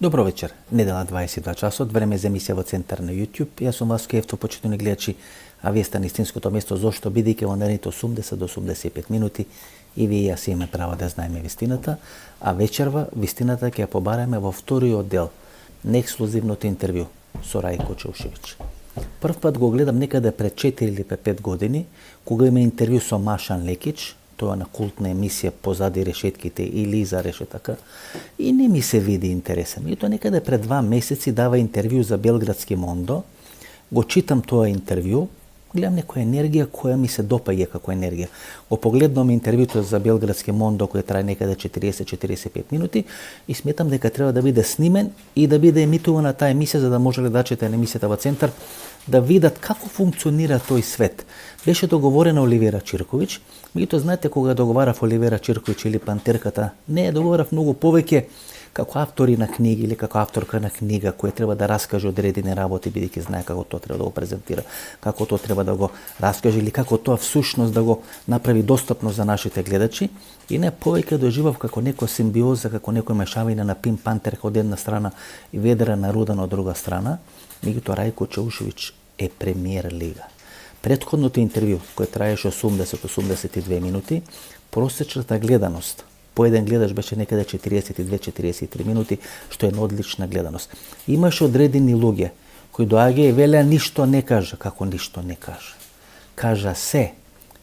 Добро вечер. Недела 22 часот, време за емисија во Центар на YouTube. Јас сум Васко Евто, почитувани гледачи, а вие сте на истинското место, зошто бидејќи во наредните 80 до 85 минути и вие јас имаме право да знаеме вистината, а вечерва вистината ќе ја побараме во вториот дел на ексклузивното интервју со Рајко Чаушевиќ. Прв пат го гледам некаде пред 4 или 5 години, кога има интервју со Машан Лекич, тоа на култна емисија Позади решетките или за решетака, и не ми се види интересен. И тоа некаде пред 2 месеци дава интервју за Белградски Мондо, го читам тоа интервју, гледам некоја енергија која ми се допаѓа како енергија. Го погледнам интервјуто за Белградски Мондо кој трае некаде 40-45 минути и сметам дека треба да биде снимен и да биде емитувана таа емисија за да може гледачите на емисијата во Центар да видат како функционира тој свет. Беше договорена Оливера Чирковиќ, меѓутоа знаете кога договарав Оливера Чирковиќ или Пантерката, не ја договорав многу повеќе како автори на книги или како авторка на книга која треба да раскаже одредени работи бидејќи знае како тоа треба да го презентира, како тоа треба да го раскаже или како тоа всушност да го направи достапно за нашите гледачи, и не повеќе доживав како некоја симбиоза, како некоја мешавина на Пинк Пантер од една страна и Ведра на Рудан од друга страна. Меѓутоа Рајко Чаушевиќ е премиер лига. Претходното интервју, кој траеше 80-82 минути, просечната гледаност по еден гледач беше некаде 42-43 минути, што е една одлична гледаност. Имаше одредени луѓе кои доаѓа и велеа ништо не кажа, како ништо не кажа. Кажа се.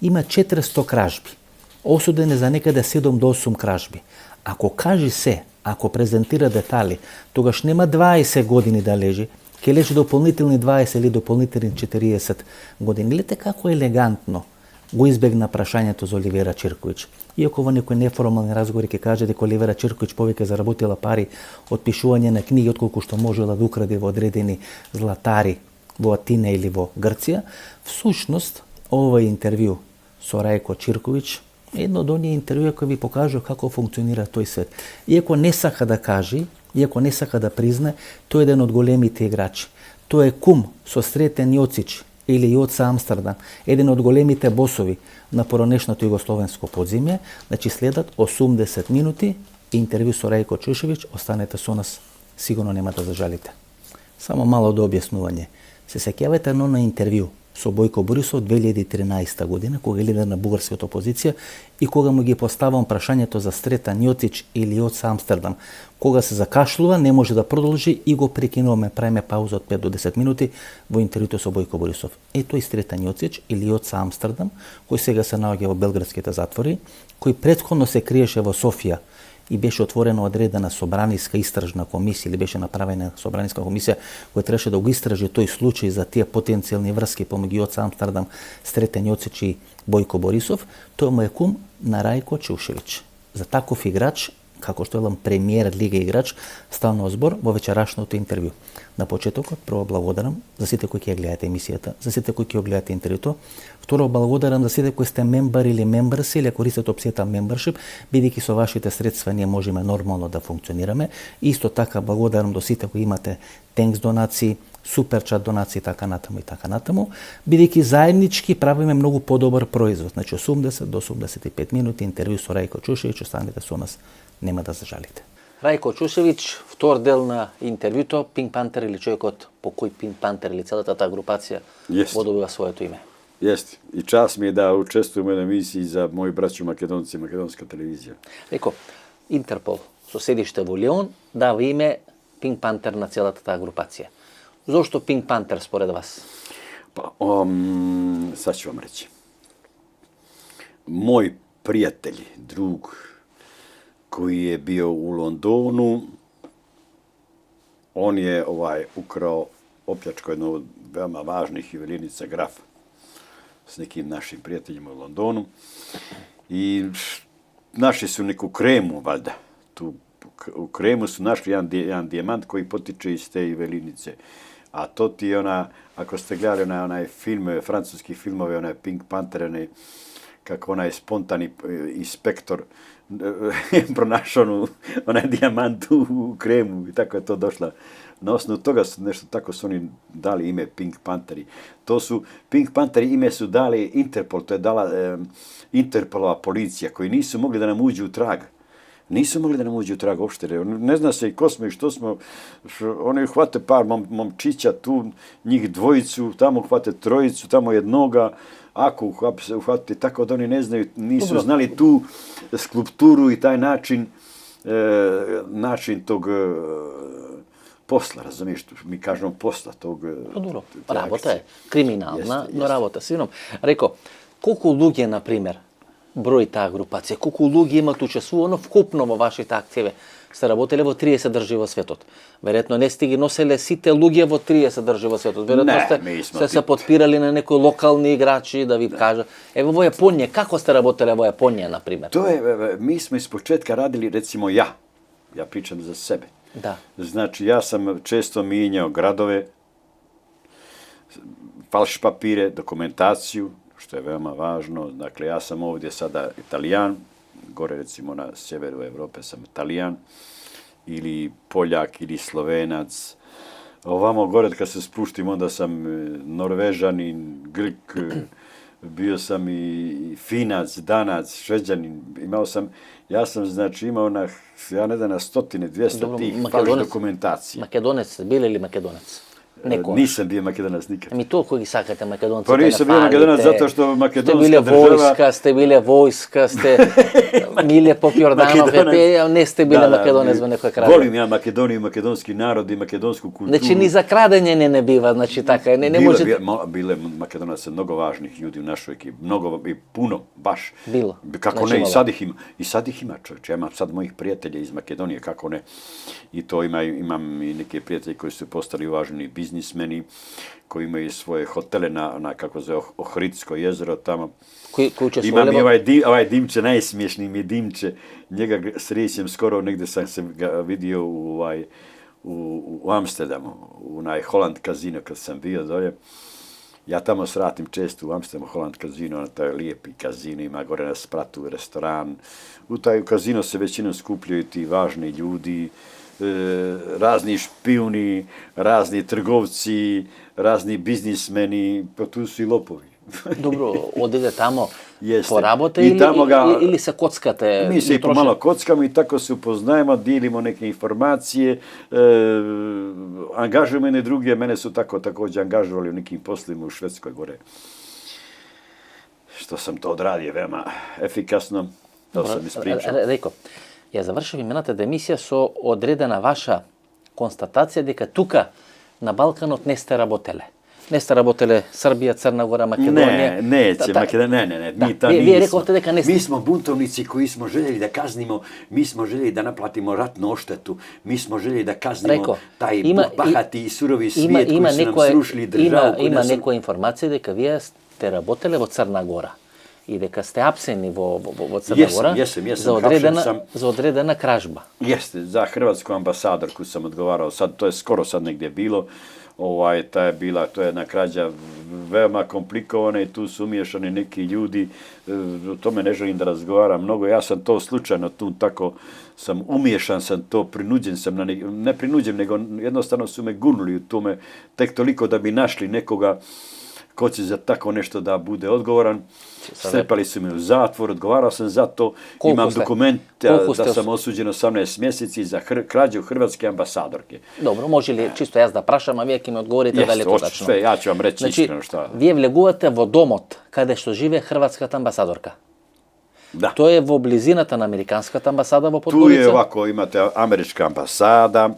Има 400 кражби. Осуден е за некаде 7 до 8 кражби. Ако кажи се, ако презентира детали, тогаш нема 20 години да лежи, ќе лежи дополнителни 20 или дополнителни 40 години. Гледате како елегантно го избегна прашањето за Оливера Чирковиќ. Иако во некои неформални разговори ќе каже дека Оливера Чирковиќ повеќе заработила пари од пишување на книги отколку што можела да украде во одредени златари во Атина или во Грција, всушност овој интервју со Рајко Чирковиќ е едно од оние интервјуи кои ви покажува како функционира тој свет. Иако не сака да каже, иако не сака да призна, тој е еден од големите играчи. Тој е кум со Сретен Јоцич или Јоца Амстердам, еден од големите босови на поранешното југословенско подземје. Значи следат 80 минути интервју со Рајко Чаушевиќ, останете со нас, сигурно нема да зажалите. Само мало до објаснување. Се сеќавате на интервју со Бојко Борисов 2013 година, кога е лидер на бугарската опозиција и кога му ги поставам прашањето за Сретен Јоцич или Јоца Амстердам. Кога се закашлува, не може да продолжи и го прекинуваме, правиме пауза од 5 до 10 минути во интервјуто со Бојко Борисов. Тој Сретен Јоцич или Јоца Амстердам, кој сега се наоѓа во белградските затвори, кој претходно се криеше во Софија и беше отворена одредена собраниска истражна комисија или беше направена собраниска комисија која требаше да го истражи тој случај за тие потенцијални врски помеѓу Јоца Амстердам, Сретен Јоцич и Бојко Борисов, тој му е кум на Рајко Чаушевиќ. За таков играч, како што елам премиер лига играч, станува збор во вечерашното интервју. На почетокот, прво благодарам за сите кои ќе гледате емисијата, за сите кои ќе гледате интервјуто. Второ, благодарам за сите кои сте мембар или мембарси или користите опцијата membership, бидејќи со вашите средства ние можеме нормално да функционираме. Исто така благодарам до сите кои имате тенкс донации, суперчат донации, така натаму, бидејќи заеднички правиме многу подобар производ. Значи 80 до 85 минути интервју со Рајко Чаушевиќ, останете со нас, нема да зажалите. Рајко Чаушевиќ, втор дел на интервјуто, Пинк Пантер или човекот по кој Пинк Пантер или целата таа групација водобива своето име. Јесте. И час ми е да учествувам на емисии за мои браќа македонци, македонска телевизија. Реко, Интерпол со седиште во Леон дава име Пинк Пантер на целата таа групација. Зошто Пинк Пантер според вас? Сад ќе вам речи. Мој пријател, друг, кој е био у Лондону, он е украo, оплячкао едно од веома важних јувелирница Граф с неким нашим пријателјima у Лондону. И нашли су неку крему, валјда. Ту у крему су нашли jedan дијамант кој потиче из те јувелирнице. A to ti je ako ste gledali onaj film, francuski filmove, onaj Pink Panther, kako onaj spontani inspektor pronašao onaj dijamant u kremu i tako je to došla. Na osnovu toga su nešto tako su oni dali ime Pink Pantheri. To su, Pink Pantheri ime su dali Interpol, to je dala Interpolova policija, koji nisu mogli da nam uđu u trag. nisu mogli da nam uđu u trag uopšte. Ne zna se i ko smo i što smo. Oni hvate par momčića tu, njih dvojicu, tamo hvate trojicu, tamo jednoga, ako uhvate, tako da oni ne znaju, nisu znali tu skulpturu i taj način tog posla, razumiješ, mi kažemo posla tog... Dobro, работа е криминална, но работа сином. Реко, колку луѓе, на пример, брои таа групација, колку луѓе имат учествувано вкупно во вашите акцији? Сте работеле во 30 држави во светот. Веројатно не сте ги носеле сите луѓе во 30 држави во светот. Веројатно сте се подпирали на некои локални играчи да ви кажат. Ево во Јапонија, како сте работеле во Јапонија, на пример? Mi smo iz početka radili, recimo ja pričam za sebe. Da. Znači, ja sam često mijenjao gradove, falš papire, dokumentaciju, što je veoma važno. Dakle, ja sam ovdje sada Italijan, gore recimo na sjeveru Evrope sam Italijan, ili Poljak, ili Slovenac. Ovamo gore kad se spuštim, onda sam Norvežanin, Grk, bio sam i Finac, Danac, Šveđanin, ja sam znači imao na 100, 200 tih falš dokumentacija. Makedonec ste bili ili Makedonac? Nisam bio Makedonac nikad. Mi to koji sakate Makedonci. Pa nisam bio Makedonac zato što makedonska država... Ste bile vojska, ste Milje Pop Jordanov, ne ste bile Makedonec u nekoj kraji. Volim ja Makedoniju, makedonski narod i makedonsku kulturu. Znači ni za kradenje ne biva, znači taka, ne možete... Bile Makedonaca mnogo važnih ljudi u našoj ekipi, mnogo i puno, baš. Bilo. Kako ne, i sad ih ima čovječe. Ja imam sad mojih prijatelja iz Makedonije, kako ne. I to imam i neke prijatelje koji su postali uvaženi biznismeni, koji imaju svoje hotele na kako zove, Ohridsko jezero tamo. Imam i ovaj Dimče, najsmiješniji mi je Dimče, njega srećem skoro, negdje sam se ga vidio u Amsterdamu, u Holland Casino kad sam bio dolje. Ja tamo svratim često u Amsterdamu, Holland Casino, na taj lijepi kazino, ima gore na spratu restoran. U taj kazino se većinom skupljaju ti važni ljudi, razni špijuni, razni trgovci, razni biznismeni, pa tu su i lopovi. Dobro, odete tamo po rabote ili se kockate? Mi se i pomalo kockamo i tako se upoznajemo, dijelimo neke informacije, angažujemo jedne druge, mene su također angažovali u nekim poslovima u Švedskoj gore. Što sam to odradio veoma efikasno, to sam ispričao. Reko, ја завршив имената емисија со одредена ваша констатација дека тука на Балканот не сте работеле. Не сте работеле Србија, Црна Гора, Македонија. Вие рековте дека не сте. Mi smo buntovnici koji smo željeli da kaznimo, mi smo željeli da naplatimo ratnu odštetu, mi smo željeli da kaznimo taj bahati i surovi svijet koji su nam srušili državu. Има некоја информација дека вие сте работеле во Црна Гора i дека сте апсени во Црна Гора за одредена кражба. Jeste, za hrvatsku ambasadorku sam odgovarao, sad, to je skoro sad negdje bilo, to je jedna krađa veoma komplikovana i tu su umiješani neki ljudi, o tome ne želim da razgovaram mnogo, ja sam to slučajno tu tako umiješan sam to, prinuđen sam, ne prinuđen, nego jednostavno su me gurnuli u tome, tek toliko da bi našli nekoga ko će za tako nešto da bude odgovoran. Strepali su me u zatvor, odgovarao sam za to. Imam dokument da sam osuđen 18 mjeseci za krađu hrvatske ambasadorke. Dobro, može li čisto jaz da prašam, a vi mi odgovorite da li je to tačno? Sve, ja ću vam reći iskreno šta. Вие влегувате во домот каде што живее хрватската амбасадорка. Da. To je во близината на американската амбасада во Tu Podgorica. je ovako, imate američka ambasada,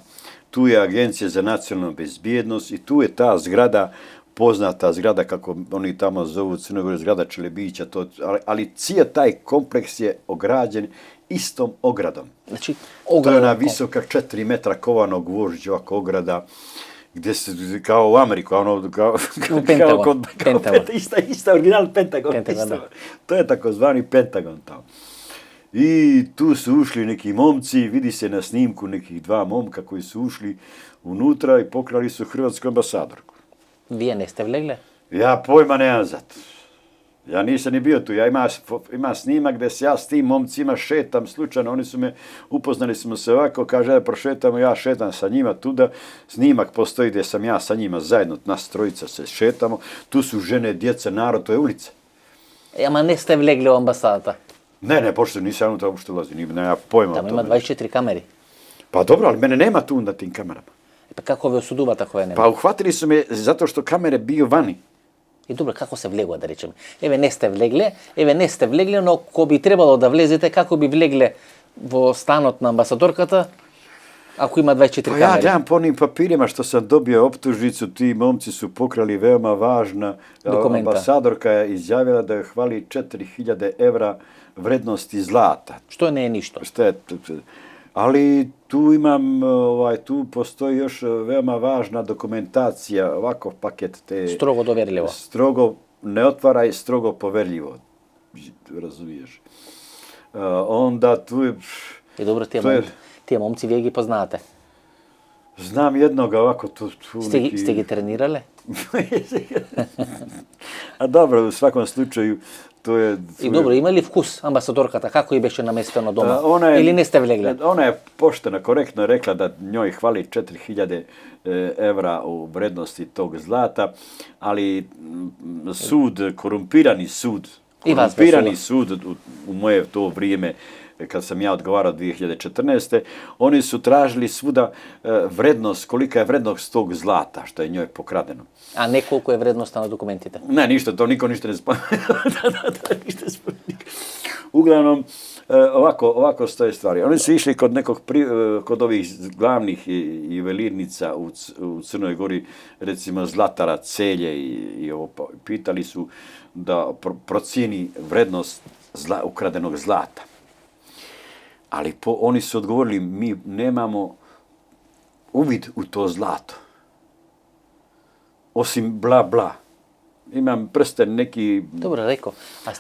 tu je Agencija za nacionalnu bezbjednost i tu je ta zgrada, poznata zgrada, kako oni tamo zovu Crnoj Gori, zgrada Čelebića, ali cijel taj kompleks je ograđen istom ogradom. Znači, to je ona visoka 4 metra kovanog gvožđa, ovako ograda, gdje se, kao u Ameriku, ista original Pentagon. To je takozvani Pentagon tamo. I tu su ušli neki momci, vidi se na snimku nekih 2 momka koji su ušli unutra i pokrali su hrvatsku ambasadorku. Vije ne ste vlegle? Ja pojma nemam za to. Ja nisam ni bio tu. Ja ima snimak gdje se ja s tim momcima šetam slučajno. Oni su me, upoznali smo se ovako, kaže da prošetamo, ja šetam sa njima tuda. Snimak postoji gdje sam ja sa njima zajedno, nas trojica se šetamo. Tu su žene, djeca, narod, to je ulica. Ама не сте влегли во амбасадата? Ne, pošto nisam unutra uopšte ulazio, nema pojma o Tamo tome. ima 24 kameri. Pa dobro, ali mene nema tu na tim kamerama. Pa kako ove osuduva tako je nema? Pa uhvatili su me zato što kamere bio vani. I dobro, kako se vleglo, da rečem? Eve ne ste vlegle, no ko bi trebalo da vlezete, kako bi vlegle vo stanot na ambasadorkata, ako ima 24 Pa kamere? ja gledam po onim papirima što sam dobio optužnicu, ti momci su pokrali veoma važna. Dokumenta. Ambasadorka je izjavila da je hvali 4000 evra vrednosti zlata. Što ne je ništo? Ali tu imam, tu postoji još veoma važna dokumentacija, ovako paket te... Strogo doverljivo. Strogo ne otvaraj, strogo poverljivo. Razumiješ? Onda tu je... I dobro, tije momci vijegi poznate. Znam jednoga ovako tu Ste gi trenirale? A dobro, u svakom slučaju, to je... I dobro, ima li vkus ambasadorkata, kako je beše namesteno doma? Ona Ili ne ste vlegle? Ona je pošteno, korektno rekla da njoj hvali 4000 evra u vrednosti tog zlata, ali sud, korumpirani sud u moje to vrijeme, kad sam ja odgovarao 2014. Oni su tražili svuda vrednost, kolika je vrednost tog zlata, što je njoj pokradeno. A ne koliko je vrednost na dokumentite? Ne, ništa, to niko ništa ne spominje. Uglavnom, ovako stoje stvari. Oni su išli kod ovih glavnih juvelirnica u Crnoj Gori, recimo Zlatara, Celje i ovo, pitali su da procijeni vrednost ukradenog zlata. Ali oni su odgovorili, mi nemamo uvid u to zlato. Osim bla bla. Imam prsten neki... Dobro, rekao.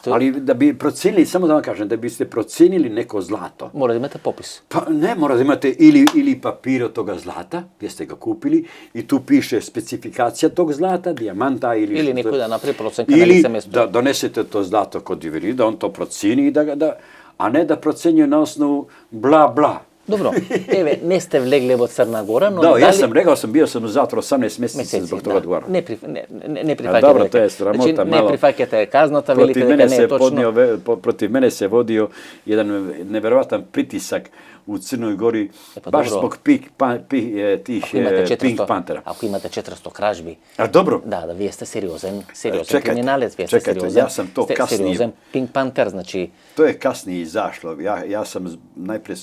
Ali da bi procijenili, samo da vam kažem, da biste procijenili neko zlato... Mora da imate popis. Pa ne, mora da imate ili papir od toga zlata, gdje ste ga kupili, i tu piše specifikacija tog zlata, dijamanta ili... Ili neko da napravi procenka na lice mjestu. Da donesete to zlato kod juvelira, da on to procijeni, a ne da procenjuje na osnovu bla bla. Dobro, ne ste vlegle od Crna Gora, no... Da, ja sam rekao, bio sam u zatvoru 18 mjeseci zbog toga odgovarao. Ne prihvaćate. Dobro, to je sramota malo. Ne prihvaćate kaznota, velite da ne točno. Protiv mene se vodio jedan neverovatan pritisak u Crnoj Gori, baš zbog tih Pink Panthera. Ako imate 400 kražbi... A dobro. Da, vi jeste seriozan kriminalec, vi jeste seriozan. Ja sam to kasnije... Seriozan Pink Panther, znači... To je kasnije izašlo. Ja sam najprije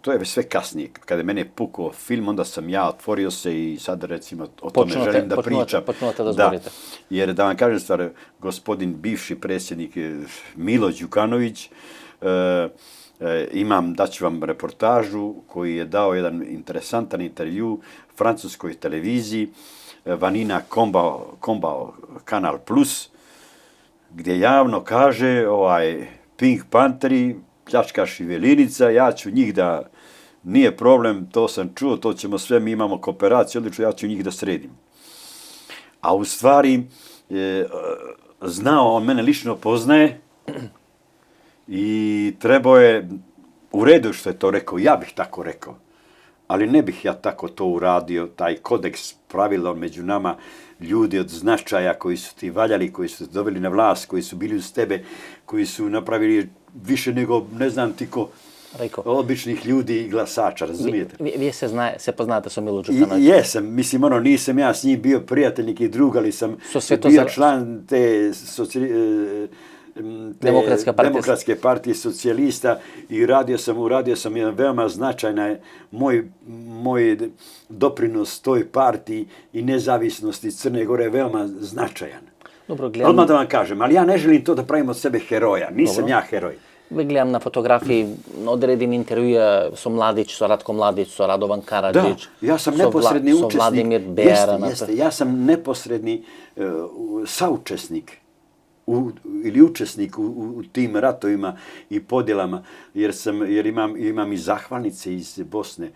to je sve kasnije. Kada je mene pukao film, onda sam ja otvorio se i sad recimo o tome želim da pričam. Počnete da zborite. Jer da vam kažem stvar, gospodin bivši predsjednik Milo Đukanović, daću vam reportažu koji je dao jedan interesantan intervju francuskoj televiziji, Vanina Kombao Kanal Plus, gdje javno kaže Pink Pantheri, pljačkaš juvelirnica, ja ću njih da, nije problem, to sam čuo, to ćemo sve, mi imamo kooperaciju, odlično, ja ću njih da sredim. A u stvari, znao, on mene lično poznaje i trebao je, u redu što je to rekao, ja bih tako rekao, ali ne bih ja tako to uradio, taj kodeks pravila među nama, ljudi od značaja koji su ti valjali, koji su te doveli na vlast, koji su bili uz tebe, koji su napravili više nego, ne znam ti ko, običnih ljudi i glasača, razumijete? Vi se poznate sa Milo Đukanovićem? Jesam, mislim, nisam ja s njim bio prijateljnik i drug, ali sam bio član te Demokratske partije socijalista i uradio sam jedan veoma značajna moj doprinos toj partiji i nezavisnosti Crne Gore je veoma značajan. Odmah da vam kažem, ali ja ne želim to da pravim od sebe heroja, nisam ja heroj. Gledam na fotografiji, odredim intervjua so Mladić, so Ratko Mladić, so Radovan Karadžić. Da, ja sam neposredni učesnik. So Vladimir Bera. Ja sam neposredni saučesnik ili učesnik u tim ratovima i podjelama, jer imam i zahvalnice iz Bosne.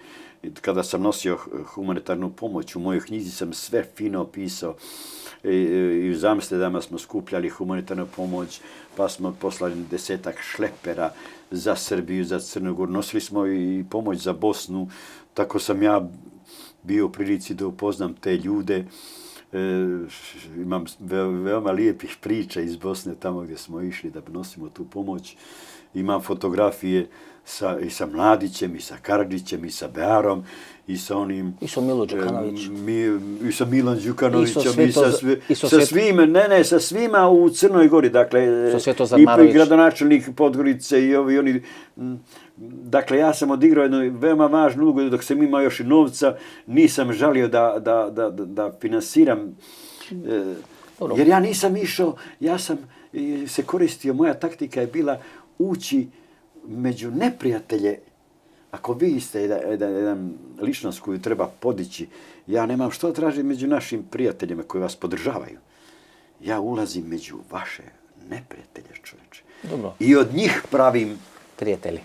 Kada sam nosio humanitarnu pomoć, u mojoj knjizi sam sve fino opisao. I u Amsterdamu smo skupljali humanitarnu pomoć, pa smo poslali 10 šlepera za Srbiju, za Crnu Goru. Nosili smo i pomoć za Bosnu, tako sam ja bio u prilici da upoznam te ljude. imam veoma lijepih priča iz Bosne, tamo gdje smo išli da nosimo tu pomoć. Imam fotografije i sa Mladićem, i sa Karadžićem, i sa Bearom, i sa onim... I sa Milo Đukanović. I sa Milom Đukanovićem, sa svima, sa svima u Crnoj Gori, dakle, i gradonačelnik Podgorice i ovi, oni... Dakle, ja sam odigrao jednu veoma važnu ulogu, dok sam imao još i novca, nisam žalio da finansiram, jer ja nisam išao, ja sam se koristio, moja taktika je bila ući među neprijatelje. Ako vi ste jedan ličnost koju treba podići, ja nemam što tražiti među našim prijateljima koji vas podržavaju. Ja ulazim među vaše neprijatelje, čovječe. Dobro. I od njih pravim... Prijatelji.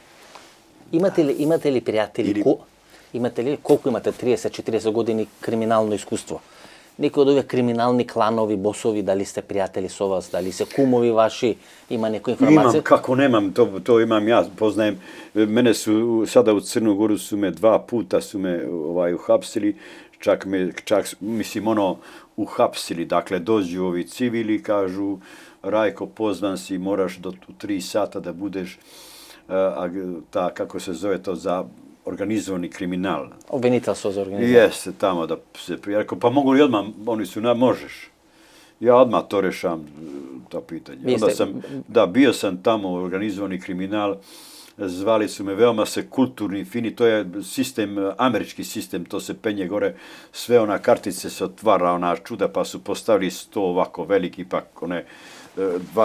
Imate li prijatelji? Koliko imate 30-40 godini kriminalno iskustvo? Neki od ovih kriminalni klanovi, bosovi, da li ste prijatelji s vas, da li se kumovi vaši, ima neku informaciju? Imam, kako nemam, to imam ja, poznajem. Mene su, sada u Crnu Goru su me 2 puta su me uhapsili, čak mislim uhapsili, dakle dođu ovi civili, kažu Rajko, pozvan si, moraš u 3 sata da budeš, kako se zove to, za organizovani kriminal. Obvinitel su za organizovani. Jeste, tamo da se prijavljaju. Pa mogu li odmah, oni su možeš. Ja odmah to rešam, to pitanje. Bio sam tamo, organizovani kriminal, zvali su me, veoma se kulturni, fini, to je sistem, američki sistem, to se penje gore, sve ona kartice se otvara, ona čuda, pa su postavili 100 ovako veliki, pa one...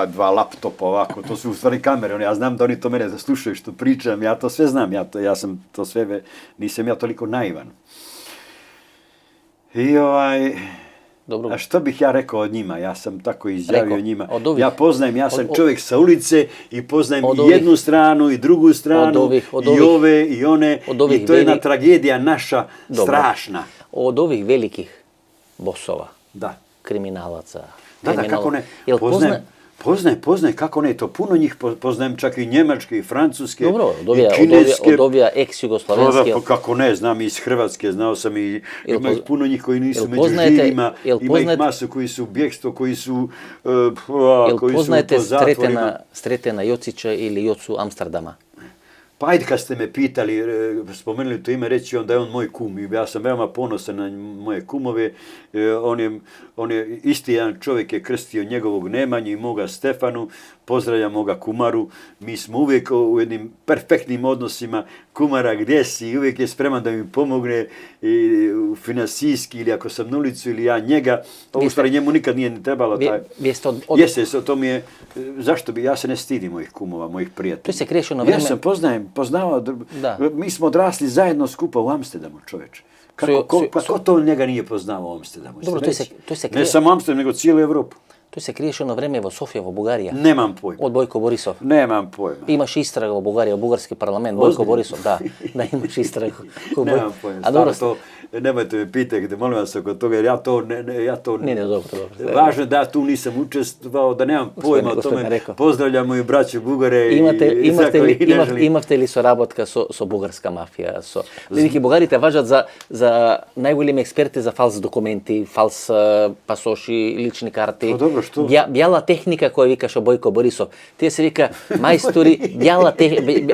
Dva laptopa ovako, to su u stvari kamere, ja znam da oni to mene slušaju što pričam, ja to sve znam, ja sam to sve, nisam ja toliko naivan. I Dobro. A što bih ja rekao o njima, ja sam tako izjavio o njima, ja poznajem, ja sam čovjek sa ulice i poznajem i jednu stranu i drugu stranu, i ove i one, i to je jedna tragedija naša, strašna. Od ovih velikih bosova, kriminalaca, kako ne, poznajem, kako ne, to puno njih poznajem, čak i njemačke, i francuske, i kineske. Od ovija ex-jugoslavenske. Kako ne, znam iz Hrvatske, znao sam i ima ih puno njih koji nisu među živima, ima ih masu koji su u bjekstvu, koji su u zatvorima. Poznajete Sretena Jocića ili Jocu Amsterdama? Pa ajde kad ste me pitali, spomenuli to ime, reći da je on moj kum. Ja sam veoma ponosan na moje kumove. On je isti jedan čovjek je krstio njegovog Nemanju i moga Stefanu. Pozdravljam moga kumaru. Mi smo uvijek u jednim perfektnim odnosima. Kumara, gdje si? Uvijek je spreman da mi pomogne finansijski ili ako sam na ulicu ili ja njega. U stvari njemu nikad nije trebalo taj... Jeste, to mi je... Zašto bi? Ja se ne stidim mojih kumova, mojih prijatelja. To se kreše ono vreme... Ja sam poznavao... Mi smo odrasli zajedno skupa u Amsterdamu, čoveče. Ko to njega nije poznavao u Amsterdamu? Dobro, to se ne samo Amsterdam, nego cijelu Evropu. To se kriješ ono vreme u Sofijevo, Bugarija. Nemam pojma. Od Bojko Borisov. Nemam pojma. Imaš istraga u Bugariji, u bugarski parlament, Bojko Borisov, da imaš istragu. Nemam pojma, stvarno to, nemojte me pitati, molim vas oko toga, jer ja to... Ne, dobro. Važno je da tu nisam učestvovao, da nemam pojma o tome. Pozdravljamo i braću Bugare. Imate li sorabotka so bugarska mafija? Veliki Bugari te važat za najboljim eksperte za fals dokumenti, fals pasoši, lični karti. Što? Bijala tehnika koju vikaš o Bojko Borisov. Ti se vika majstori,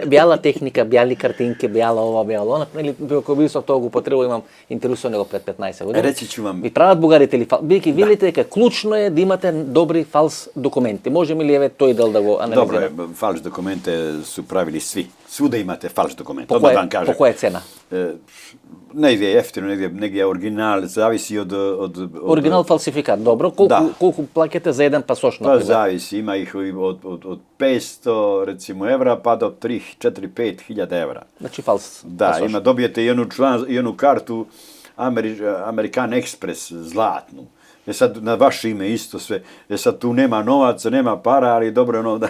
bijala tehnika, bijali kartinke, bijala ova, bijala ona. Ili Bojko Borisov tog upotrebu imam intervju nego pred 15 godina. Reći ću vam... Vi pravat Bugarite ili vidite kako ključno je da imate dobri fals dokumenti. Može mi lijeve to i da go analiziramo? Dobro, fals dokumente su pravili svi. Svuda imate fals dokumente. Po koja je cena? Negdje je jeftino, negdje je original, zavisi od... Original falsifikat, dobro. Koliko plakete za jedan pasoš? Pa zavisi, ima ih od 500 recimo evra pa do 3, 4, 5 hiljada evra. Znači fals pasoš. Dobijete jednu kartu American Express zlatnu. Sad na vaše ime isto sve. Sad tu nema novaca, nema para, ali dobro je ono da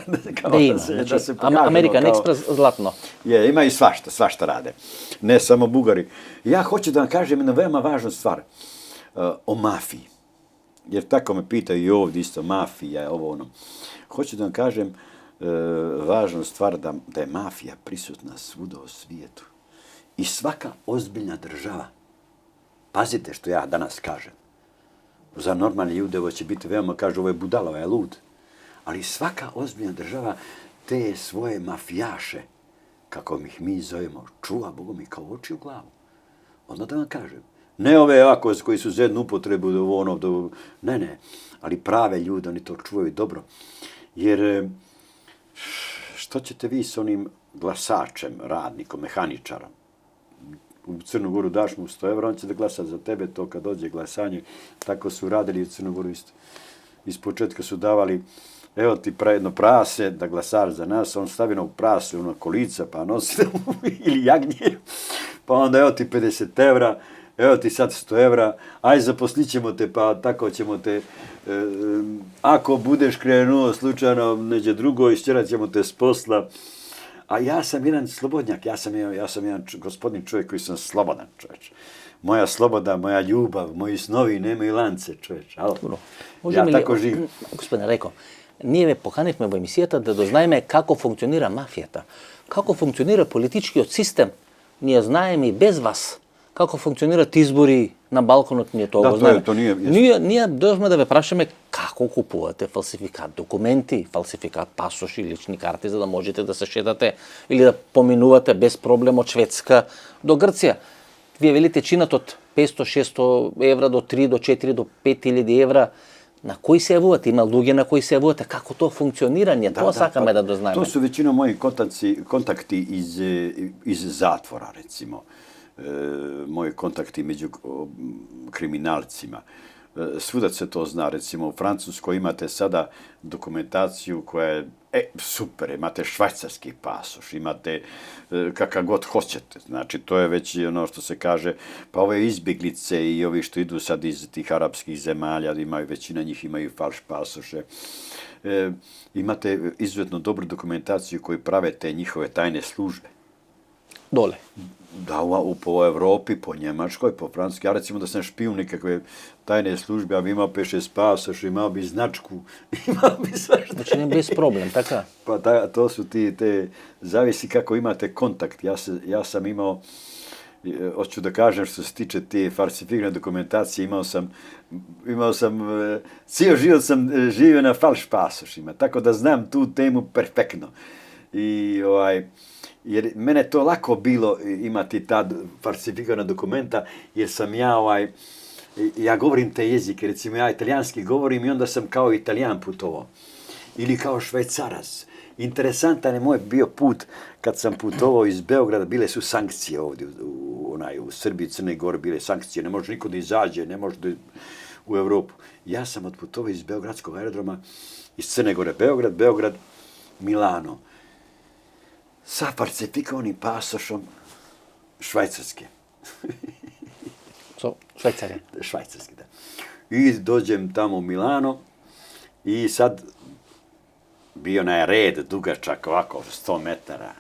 se pokaže. American Express zlatno. Ima i svašta rade. Ne samo Bugari. Ja hoću da vam kažem jednu veoma važnu stvar o mafiji. Jer tako me pitaju i ovdje isto, mafija, ovo ono. Hoću da vam kažem važnu stvar da je mafija prisutna svuda u svijetu. I svaka ozbiljna država, pazite što ja danas kažem, za normalne ljude ovo će biti veoma, kažu, ovo je budala, ovo je lud. Ali svaka ozbiljna država te svoje mafijaše, kako ih mi zovemo, čuva, Bogom mi kao oči u glavu. Odmah da vam kažem. Ne ove ovako koji su za jednu upotrebu, ne, ali prave ljude, oni to čuvaju dobro. Jer što ćete vi s onim glasačem, radnikom, mehaničarom? U Crnu Goru daš mu 100 evra, on će da glasa za tebe, to kad dođe glasanje. Tako su radili u Crnu Goru isto. Iz početka su davali, evo ti jedno prase, da glasaš za nas, on stavi na prase, ono kolica, pa nosi ili jagnje, pa onda evo ti 50 evra, evo ti sad 100 evra, aj zaposlit ćemo te, pa tako ćemo te, ako budeš krenuo slučajno neđe drugo, isćerat ćemo te s posla. A ja sam jedan slobodnjak, ja sam jedan gospodin čovjek koji sam slobodan čovječ. Moja sloboda, moja ljubav, moji snovi nemaju lance, čovječ. Ja tako živim. Gospodine Rejko, ние поканихме во емисијата да дознаеме како функционира мафијата, како функционира политичкиот систем. Ние знаеме и без вас како функционират избори на Балканот, ние тоа го знаеме. Ние дошме да ве прашаме како купувате фалсификат документи, фалсификат пасоши, лични карти, за да можете да се шетате или да поминувате без проблем од Шведска до Грција. Вие велите чинат од 500-600 евра до 3 до 4 до 5000 евра. На кои се јавувате? Има луѓе на кои се јавувате? Како тоа функционира? Ние тоа сакаме да дознаеме. To su većinom moji kontakti iz zatvora, recimo. Moji kontakti među kriminalcima. Svuda se to zna, recimo u Francuskoj imate sada dokumentaciju koja je super, imate švajcarski pasoš, imate kakav god hoćete, znači to je već ono što se kaže, pa ove izbjeglice i ovi što idu sad iz tih arapskih zemalja, većina njih imaju falš pasoše, imate izuzetno dobru dokumentaciju koju prave te njihove tajne službe. Dole. Da, po Evropi, po Njemačkoj, po Francuskoj. Ja recimo da sam špijun nekakve tajne službe, ja bi imao 5-6 pasoša, imao bi značku, imao bi svašta. Znači ne bez problem, tako? Pa to su zavisi kako imate kontakt. Ja sam imao, hoću da kažem što se tiče te falsifikovane dokumentacije, imao sam, cijel život sam živio na falš pasošima, tako da znam tu temu perfektno. Jer mene to lako bilo imati ta falsifikovana dokumenta, jer sam ja govorim te jezike, recimo ja italijanski govorim i onda sam kao Italijan putovao. Ili kao Švajcarac. Interesantan je moj bio put kad sam putovao iz Beograda, bile su sankcije ovdje u Srbiji, Crnoj Gori, bile sankcije, ne može niko da izađe, ne može u Evropu. Ja sam otputovao iz Beogradskog aerodroma, iz Crne Gore, Beograd, Milano. Sa falsifikovanim pasošom Švajcarske. Švajcarije? Švajcarske, da. I dođem tamo u Milano i sad bio na red dugačak ovako 100 metara.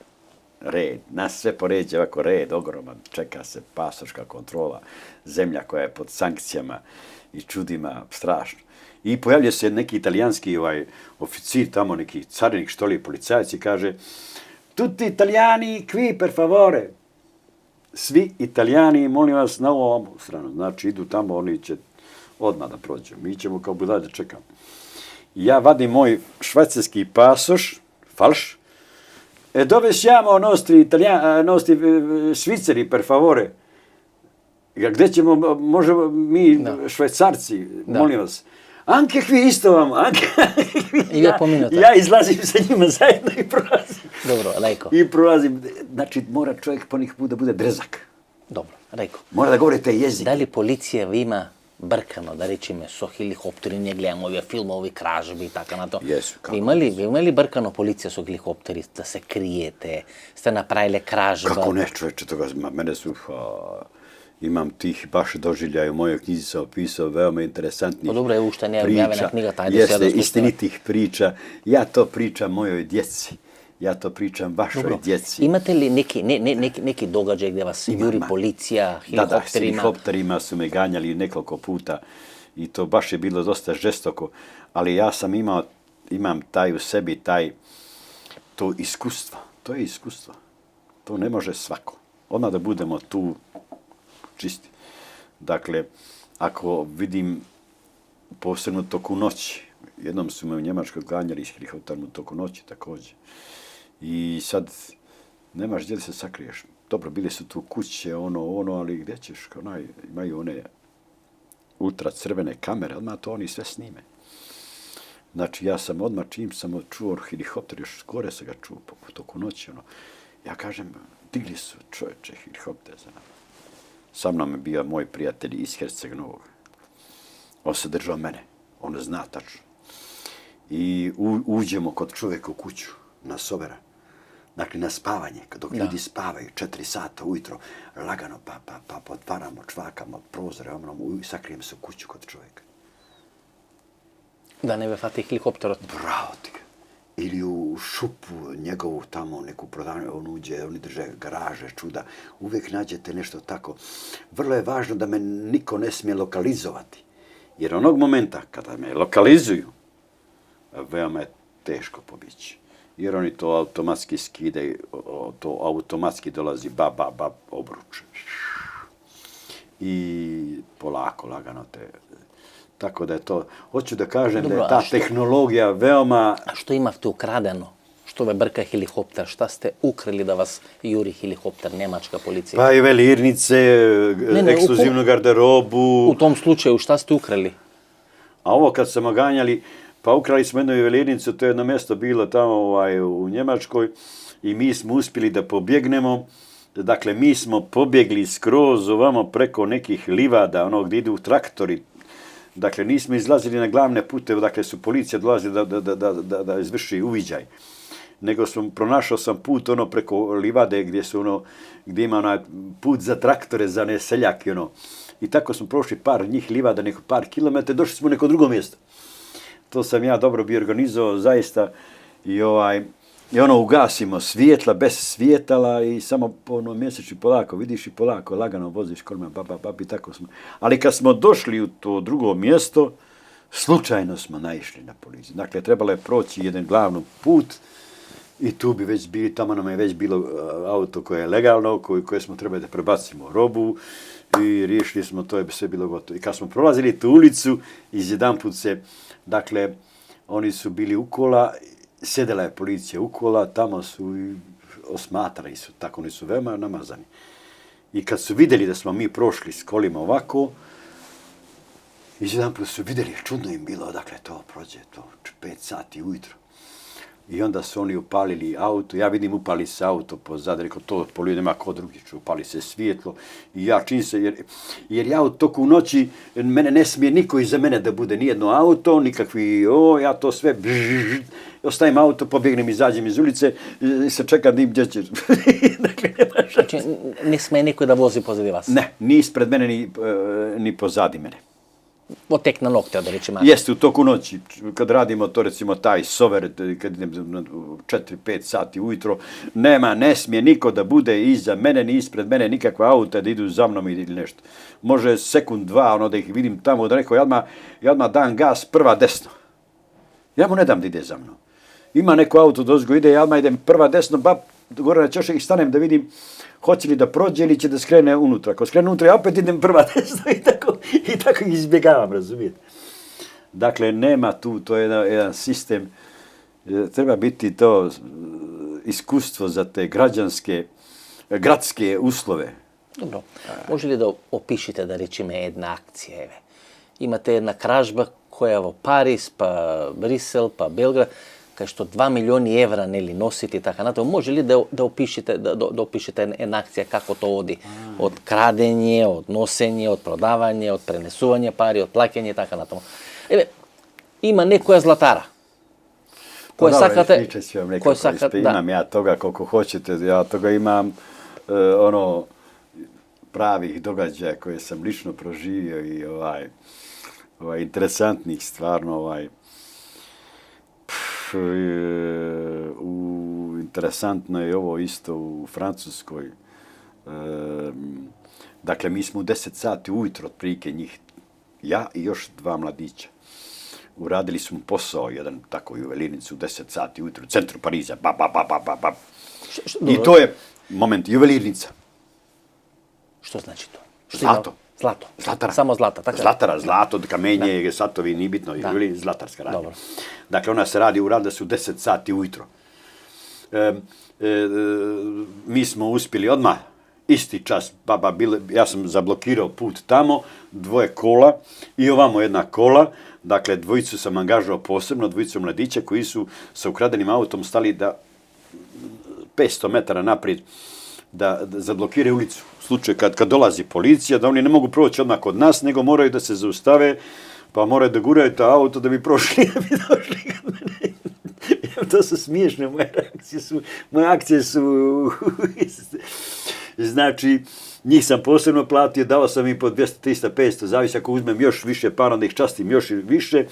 Red, nas sve poređe ovako red, ogroman, čeka se pasoška kontrola, zemlja koja je pod sankcijama i čudima, strašno. I pojavlja se neki italijanski oficir tamo, neki carinik, što li, policajac i kaže: Tutti Italijani qui per favore. Svi Italijani, molim vas, na ovom stranu. Znači, idu tamo, oni će odmah da prođu. Mi ćemo kao budalje da čekamo. Ja vadim moj švajcarski pasoš, falš. Dove siamo nostri Sviceri, per favore? Gde ćemo, možemo mi, Švajcarci, molim vas. Anche qui isto vam, ja izlazim sa njima zajedno i prolazim. Dobro, Rejko. I prolazim, znači mora čovjek ponekad da bude drezak. Dobro, Rejko. Mora da govori te jezike. Da li policija ima brkano, da rečime, со хеликоптери, не гледам овие филмови, кражби и така на тоа? Јесу. Ви имали бркано полиција со хеликоптери, да се криете, сте направиле кражба? Како не, човече, тога, мене su, imam tih baš doživljaja, u mojoj knjizi sam opisao veoma interesantnih priča. Dobro, ušte nije objavljena knjiga, taj da se jeste, istinitih priča. Ja to pričam mojoj djeci. Ja to pričam vašoj djeci. Imate li neki događaj gdje vas juri policija, helikopterima? Da, s helikopterima su me ganjali nekoliko puta i to baš je bilo dosta žestoko, ali ja sam imam taj u sebi, to iskustvo. To je iskustvo. To ne može svako. Odmah da budemo tu čisti. Dakle, ako vidim posebno u toku noći. Jednom su me u Njemačkoj ganjali iz helikopterom u toku noći također. I sad nemaš gdje da se sakriješ. Dobro, bili su tu kuće, ali gdje ćeš? Imaju one ultracrvene kamere, odmah to oni sve snime. Znači, ja sam odmah, čim sam čuo helikopter, još gore se ga čuo po toku noći, ja kažem, digli su čovječe helikopter za nama. Sa mnom je bio moj prijatelj iz Herceg-Novog. On se držao mene, on zna tačno. I uđemo kod čovjeka u kuću, na sobera. Dakle, na spavanje, dok ljudi spavaju 4 sata ujutro, lagano pa potvaramo, čvakamo prozore, i sakrijem se u kuću kod čovjeka. Da ne ve fati helikopter. Bravo ti ga. Ili u šupu njegovu tamo, neku prodavnju, on uđe, oni drže garaže, čuda. Uvijek nađete nešto tako. Vrlo je važno da me niko ne smije lokalizovati. Jer onog momenta kada me lokalizuju, veoma je teško pobjeći. Jer oni to automatski skidaju, to automatski dolazi obruč. I polako, lagano te. Tako da je to, hoću da kažem da je ta tehnologija veoma... A što imate ukradeno? Što ve brka helikopter? Šta ste ukrali da vas juri helikopter, njemačka policija? Pa juvelirnice, ekskluzivnu garderobu. U tom slučaju šta ste ukrali? A ovo kad smo ganjali, pa ukrali smo jednu juvelirnicu, to je jedno mjesto bilo tamo u Njemačkoj i mi smo uspjeli da pobjegnemo. Dakle, mi smo pobjegli skroz ovamo preko nekih livada, gdje idu traktori. Dakle, nismo izlazili na glavne puteve, dakle su policija dolazili da izvrši uviđaj. Nego pronašao sam put preko livade gdje ima onaj put za traktore, za ne seljake, I tako smo prošli par njih livada, neko par kilometara, došli smo u neko drugo mjesto. To sam ja dobro bi organizovao, zaista. I ugasimo svjetla, bez svjetala i samo mjeseči polako, vidiš i polako, lagano voziš kolima, i tako smo. Ali kad smo došli u to drugo mjesto, slučajno smo naišli na policiju. Dakle, trebalo je proći jedan glavni put i tu bi već bili, tamo nam je već bilo auto koje je legalno, koje smo trebali da prebacimo robu i riješili smo, to je sve bilo gotovo. I kad smo prolazili tu ulicu, izjedanput dakle, oni su bili ukola, sjedela je policija ukola, tamo su i osmatrali su, tako oni su veoma namazani. I kad su vidjeli da smo mi prošli s kolima ovako, izjedanput su vidjeli, čudno im bilo, dakle to prođe, to 5 sati ujutro. I onda su oni upalili auto, ja vidim upali se auto pozad, rekao to poluje, nema ko drugi će, upali se svjetlo. I ja čim se, jer ja u toku noći, mene ne smije niko iza mene da bude nijedno auto, nikakvi, ja to sve, ostavim auto, pobjegnem, izađem iz ulice i se čekam dim gdje će. Dakle, znači, ne smije niko da vozi pozadi vas? Ne, ni ispred mene, ni pozadi mene. Tek na nokte, da reći malo. Jeste, u toku noći, kad radimo to, recimo, taj sover, kad idem 4-5 sati ujutro, ne smije niko da bude iza mene, ni ispred mene, nikakva auta da idu za mnom ili nešto. Može sekund, dva, da ih vidim tamo, da rekao, ja odmah dam gas, prva desno. Ja mu ne dam da ide za mnom. Ima neko auto dozgo ide, ja odmah idem prva desno, gore na čošak i stanem da vidim hoće li da prođe ili će da skrene unutra. Ako skrene unutra, ja opet idem prva desno i tako ih izbjegavam, razumijete. Dakle, nema tu, to je jedan sistem, treba biti to iskustvo za te gradske uslove. Dobro, može li da opišite, da rečime, jedna akcija? Imate jedna kražba koja je Pariz, pa Brisel, pa Belgrad, kaj što 2 milioni evra nositi, tako na to. Može li da opišete jedna akcija kako to vodi? Od kradenje, od nosenje, od prodavanje, od prenesuvanja pari, od plakenje i tako na to. Ima nekoja zlatara. Imam ja toga koliko hoćete, ja toga imam pravih događaja koje sam lično proživio i interesantnih stvarno interesantno je ovo isto u Francuskoj. Dakle, mi smo u 10 sati ujutro otprilike njih, ja i još 2 mladića. Uradili smo posao, jedan tako juvelirnicu u 10 sati ujutro u centru Pariza. I to je moment, juvelirnica. Što znači to? Zlato. Zlato. Zlatara. Samo zlata, tako? Zlatara, zlato, kamenje, satovi, nije bitno, ili zlatarska radnja. Dobro. Dakle, ona se radila su 10 sati ujutro. Mi smo uspjeli odmah, isti čas, ja sam zablokirao put tamo, 2 kola i ovamo 1 kola, dakle, 2 sam angažao posebno, 2 mladića koji su sa ukradenim autom stali da 500 metara naprijed da zablokiraju ulicu. U slučaju kad dolazi policija, da oni ne mogu proći odmah kod nas, nego moraju da se zaustave, pa moraju da guraju to auto da bi prošli, da bi došli kod mene. To su smiješne, moje akcije su, znači, njih sam posebno platio, dao sam im po 200, 300, 500, zavisi ako uzmem još više para, onda ih častim još više,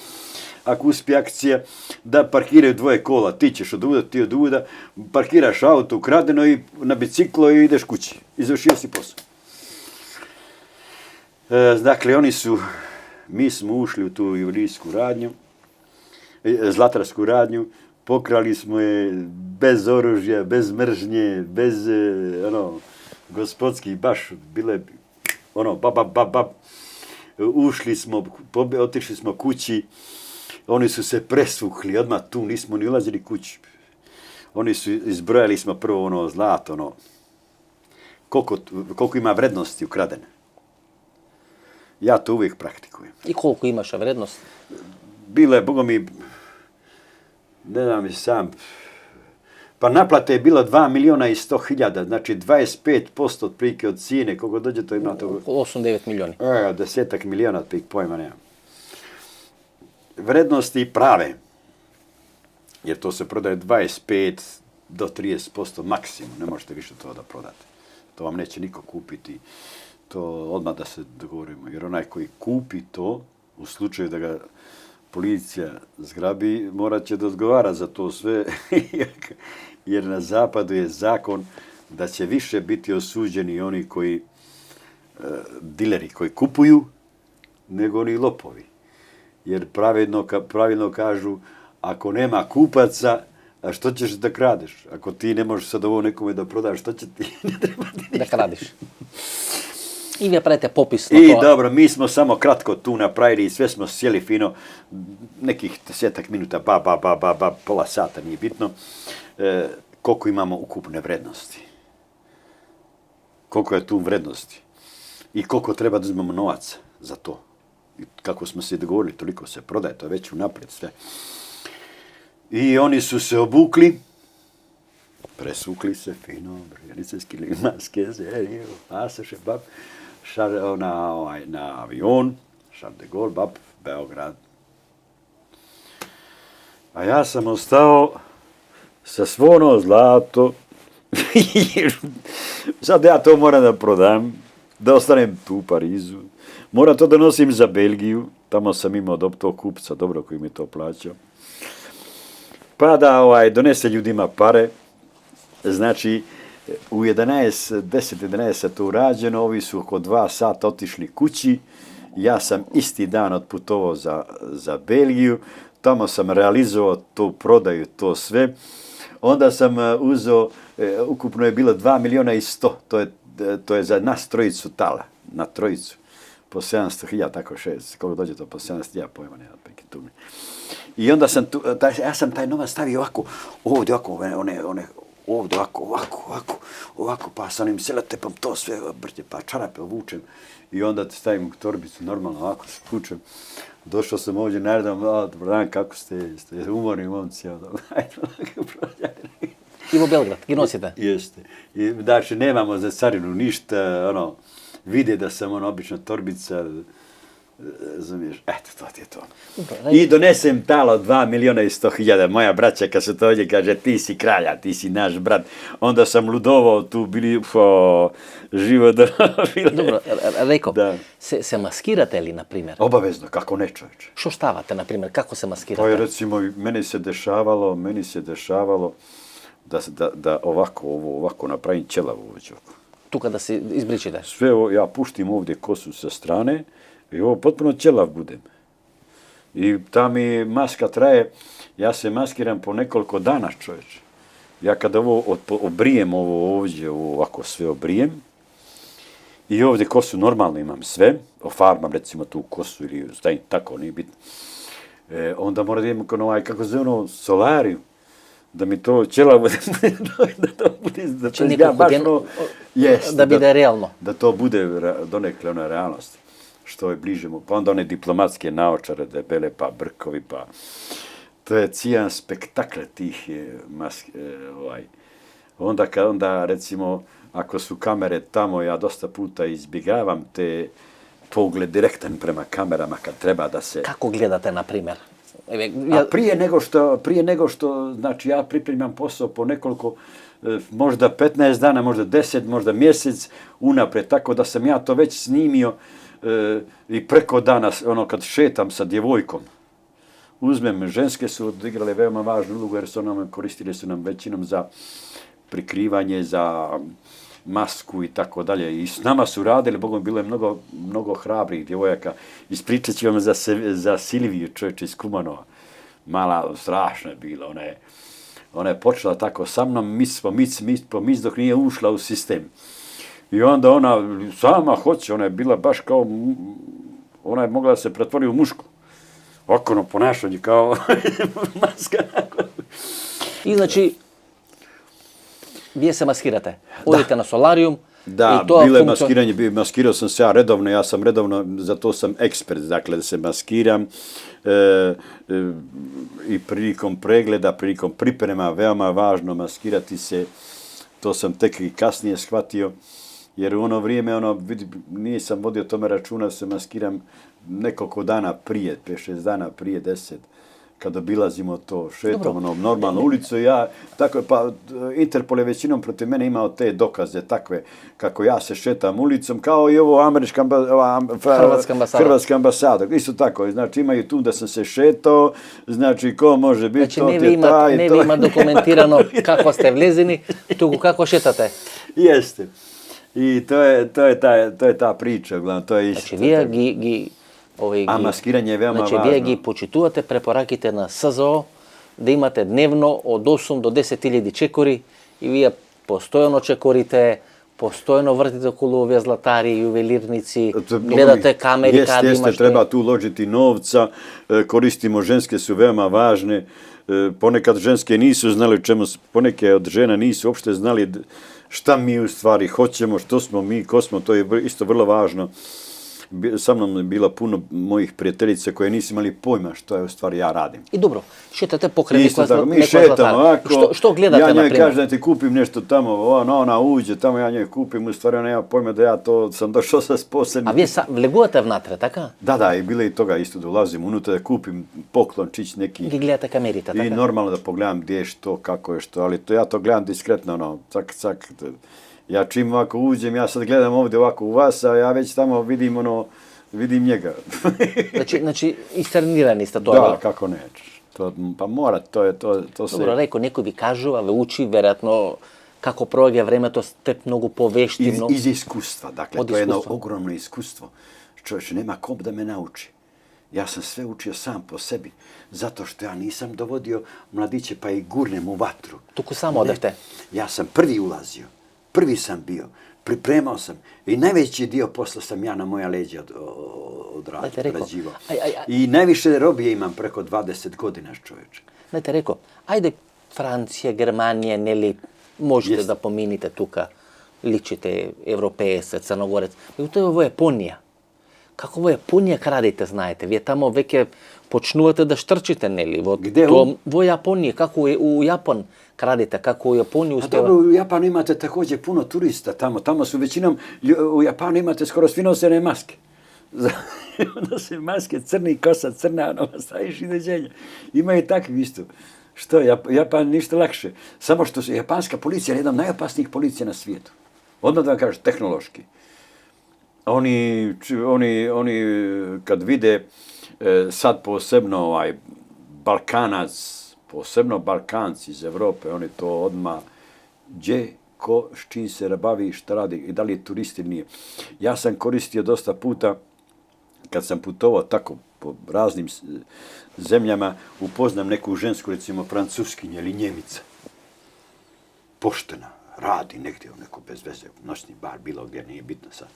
ako uspije akcija, da parkiraju 2 kola, ti ćeš od uvuda, ti od uvuda, parkiraš auto ukradeno i na biciklo i ideš kući, i završio si posao. Dakle, mi smo ušli u tu jubilijsku radnju, zlatarsku radnju, pokrali smo je bez oružja, bez mržnje, bez, gospodskih, baš bile, bab. Ušli smo, otišli smo kući, oni su se presvukli, odmah tu nismo ni ulazili kući. Oni su, izbrojali smo prvo zlato, koliko ima vrednosti ukradene. Ja to uvijek praktikujem. I koliko imaš vrednost? Bilo je, Boga mi, ne znam i sam, pa naplata je bila 2.100.000, znači 25% otprilike od cijene, koliko dođe to ima to... 8-9 milijoni. 10 milijuna otprilike, pojma nema. Vrednosti prave, jer to se prodaje 25 do 30% maksimum, ne možete više to da prodate. To vam neće niko kupiti, to odmah da se dogovorimo, jer onaj koji kupi to, u slučaju da ga policija zgrabi, morat će da odgovara za to sve, jer na zapadu je zakon da će više biti osuđeni oni koji, dileri koji kupuju, nego oni lopovi. Jer pravilno kažu, ako nema kupaca, a što ćeš da kradeš? Ako ti ne možeš sad ovo nekome da prodaš, što će ti? Ne treba ti ništa. Da kradiš. I vi pravite popis na to. I dobro, mi smo samo kratko tu napravili i sve smo sjeli fino, nekih 10 minuta, pola sata, nije bitno, koliko imamo ukupne vrednosti. Koliko je tu vrednosti. I koliko treba da uzmemo novaca za to. I kako smo se dogovorili, toliko se prodaje, to je već unaprijed sve. I oni su se obukli, presvukli se fino, brigadice skili maske, pasoše, na avion, Charles de Gaulle, Beograd. A ja sam ostao sa svo zlato, sad ja to moram da prodam, da ostanem tu u Parizu, moram to da nosim za Belgiju, tamo sam imao tog kupca, dobro koji mi je to plaćao, pa da donese ljudima pare, znači u 10-11 to urađeno, ovi su oko 2 sata otišli kući, ja sam isti dan otputovao za Belgiju, tamo sam realizovao tu prodaju, to sve, onda sam uzeo, ukupno je bilo 2.100.000, to je za nas trojicu tala, na trojicu, po 700.000, tako 6, koliko dođe to po 700.000, pojma nema, tu. I onda sam ja sam taj novac stavio ovako, ovdje ovako, ovdje ovako, pa sa onim selotepom to sve brđe, pa čarape ovučem i onda stavim u torbicu, normalno ovako se kučem. Došao sam ovdje naredom, dobar dan, kako ste umorni momci, Ivo Belgrad, i nosite? Jeste. Znači, nemamo za carinu ništa, vide da sam obična torbica, razumiješ, eto, to ti je to. I donesem talo 2.100.000, moja braća kad se to ovdje kaže, ti si kralja, ti si naš brat, onda sam ludovao, tu bili, živo da... Dobro, Rejko, se maskirate li, na primjer? Obavezno, kako ne, čovječe. Što štavate, na primjer, kako se maskirate? To je, recimo, meni se dešavalo da ovako napravim ćelavu ovdje. Tu kada se izbričite? Sve ovo, ja puštim ovdje kosu sa strane, i ovo potpuno ćelav budem. I ta mi maska traje, ja se maskiram po nekoliko dana, čovječe. Ja kada obrijem ovo ovdje, ovako sve obrijem, I ovdje kosu normalno imam sve, ofarbam recimo tu kosu ili stavim tako, nije bitno. Onda mora da imam kako se ono, solariju, da mi to ćela bude, da to bude, da to ja baš ono, da bude realno. Da to bude donekle ona realnost, što je bliže mu. Pa onda one diplomatske naočare, debele, pa brkovi, pa... To je cijan spektakl tih Onda, recimo, ako su kamere tamo, ja dosta puta izbjegavam te pogled direktan prema kamerama kad treba da se... Kako gledate, na primjer? A prije nego što, znači ja pripremam posao po nekoliko, možda 15 dana, možda 10, možda mjesec unaprijed, tako da sam ja to već snimio i preko dana, ono kad šetam sa djevojkom. Uzmem, ženske su odigrale veoma važnu ulogu jer koristile su nam većinom za prikrivanje, za masku i tako dalje. I s nama su radili, Bogom, bilo je mnogo hrabrih djevojaka. Ispričat ću vam za Silviju, čovječe iz Kumanova. Mala, strašna je bila. Ona je počela tako sa mnom, mis dok nije ušla u sistem. I onda ona sama hoće, ona je bila baš kao, ona je mogla da se pretvori u mušku. Okono ponašanje kao maska. I znači, vi se maskirate, odete na solarium. Da, bilo je maskiranje, maskirao sam se ja redovno, za to sam ekspert, dakle da se maskiram i prilikom pregleda, prilikom priprema, veoma važno maskirati se, to sam tek i kasnije shvatio, jer u ono vrijeme, nisam vodio tome računa da se maskiram nekoliko dana prije, 5-6 dana prije, 10, kad obilazimo to, šetamo normalno ulicu, pa Interpol je većinom protiv mene imao te dokaze takve, kako ja se šetam ulicom, kao i ovo Hrvatska ambasada, isto tako, znači imaju tu da sam se šetao, znači ko može biti, znači, ne vi ima dokumentirano kako ste vlezini, tugu kako šetate. Jeste. I to je ta priča, uglavnom, to je isto. Znači, vi a maskiranje je veoma važno. Znači, vi gi počitujete, preporakite na SZO, da imate dnevno od 8 do 10.000 čekori i vi postojno čekorite, postojno vrtite okolo ove zlatari, juvelirnici, gledate kameri kad imaš... Jeste, treba tu uložiti novca, koristimo, ženske su veoma važne, ponekad ženske nisu znali poneke od žena nisu uopšte znali šta mi u stvari hoćemo, što smo mi, ko smo, to je isto vrlo važno. Sa mnom je bila puno mojih prijateljica koje nisu imali pojma što je u stvari ja radim. I dobro, šetate pokraj neko zlatar. Mi šetamo ovako, što gledate, ja njoj na primjer? kažem da ti kupim nešto tamo, ona uđe tamo, ja njoj kupim, u stvari ona nema pojma da ja to sam došao sa posebnim. A vi vlegujete vnatre, tako? Da, i bilo i toga isto da ulazim unutra, da kupim poklončić neki. I gledate kamerita, tako? I normalno da pogledam gdje je što, kako je što, ali ja to gledam diskretno, cak. Ja čim ovako uđem, ja sad gledam ovdje ovako u vas, a ja već tamo vidim njega. Znači, istrenirani ste to? Da, kako ne. Pa mora, to se... Dobro, rekao, neko bi kažu, ali uči, vjerojatno, kako prođe vreme, to ste mnogo povešti. Iz iskustva, dakle, to je jedno ogromno iskustvo. Čovječe, nema kom da me nauči. Ja sam sve učio sam po sebi, zato što ja nisam dovodio mladiće pa i gurnem u vatru. Tuku samo odete? Ja sam prvi ulazio. Prvi sam bio, pripremao sam i najveći dio posla sam ja na moja leđa odrađivao. I najviše robije imam preko 20 godina, čovječe. Dajte rekao, ajde Francija, Germanija, neli možete da pominite tuka, ličite Evropejce, Crnogorec. To je ovo Japonija. Kako ovo Japonija radite, znajte? Vi tamo veke počnuvate da štrčite, neli? Gde? Ovo Japonije, kako je u Japan radite, kako u Japoniji uspjeva? A dobro, u Japanu imate također puno turista tamo su većinom, u Japanu imate skoro svi nosene maske. Nose maske, crni, kosa crna, staviš ideđenja. Ima i takvi isto. Što, Japan ništa lakše. Samo što su japanska policija jedna od najopasnijih policija na svijetu. Odmah da vam kažem, tehnološki. Oni kad vide sad posebno Balkanac, posebno Balkanci iz Evrope, oni to odmah gdje, ko, s čim se bavi, šta radi i da li je turist ili nije. Ja sam koristio dosta puta, kad sam putovao tako po raznim zemljama, upoznam neku žensku, recimo Francuskinju ili Njemica. Poštena, radi negdje u neko bez veze, noćni bar, bilo gdje, nije bitno sad.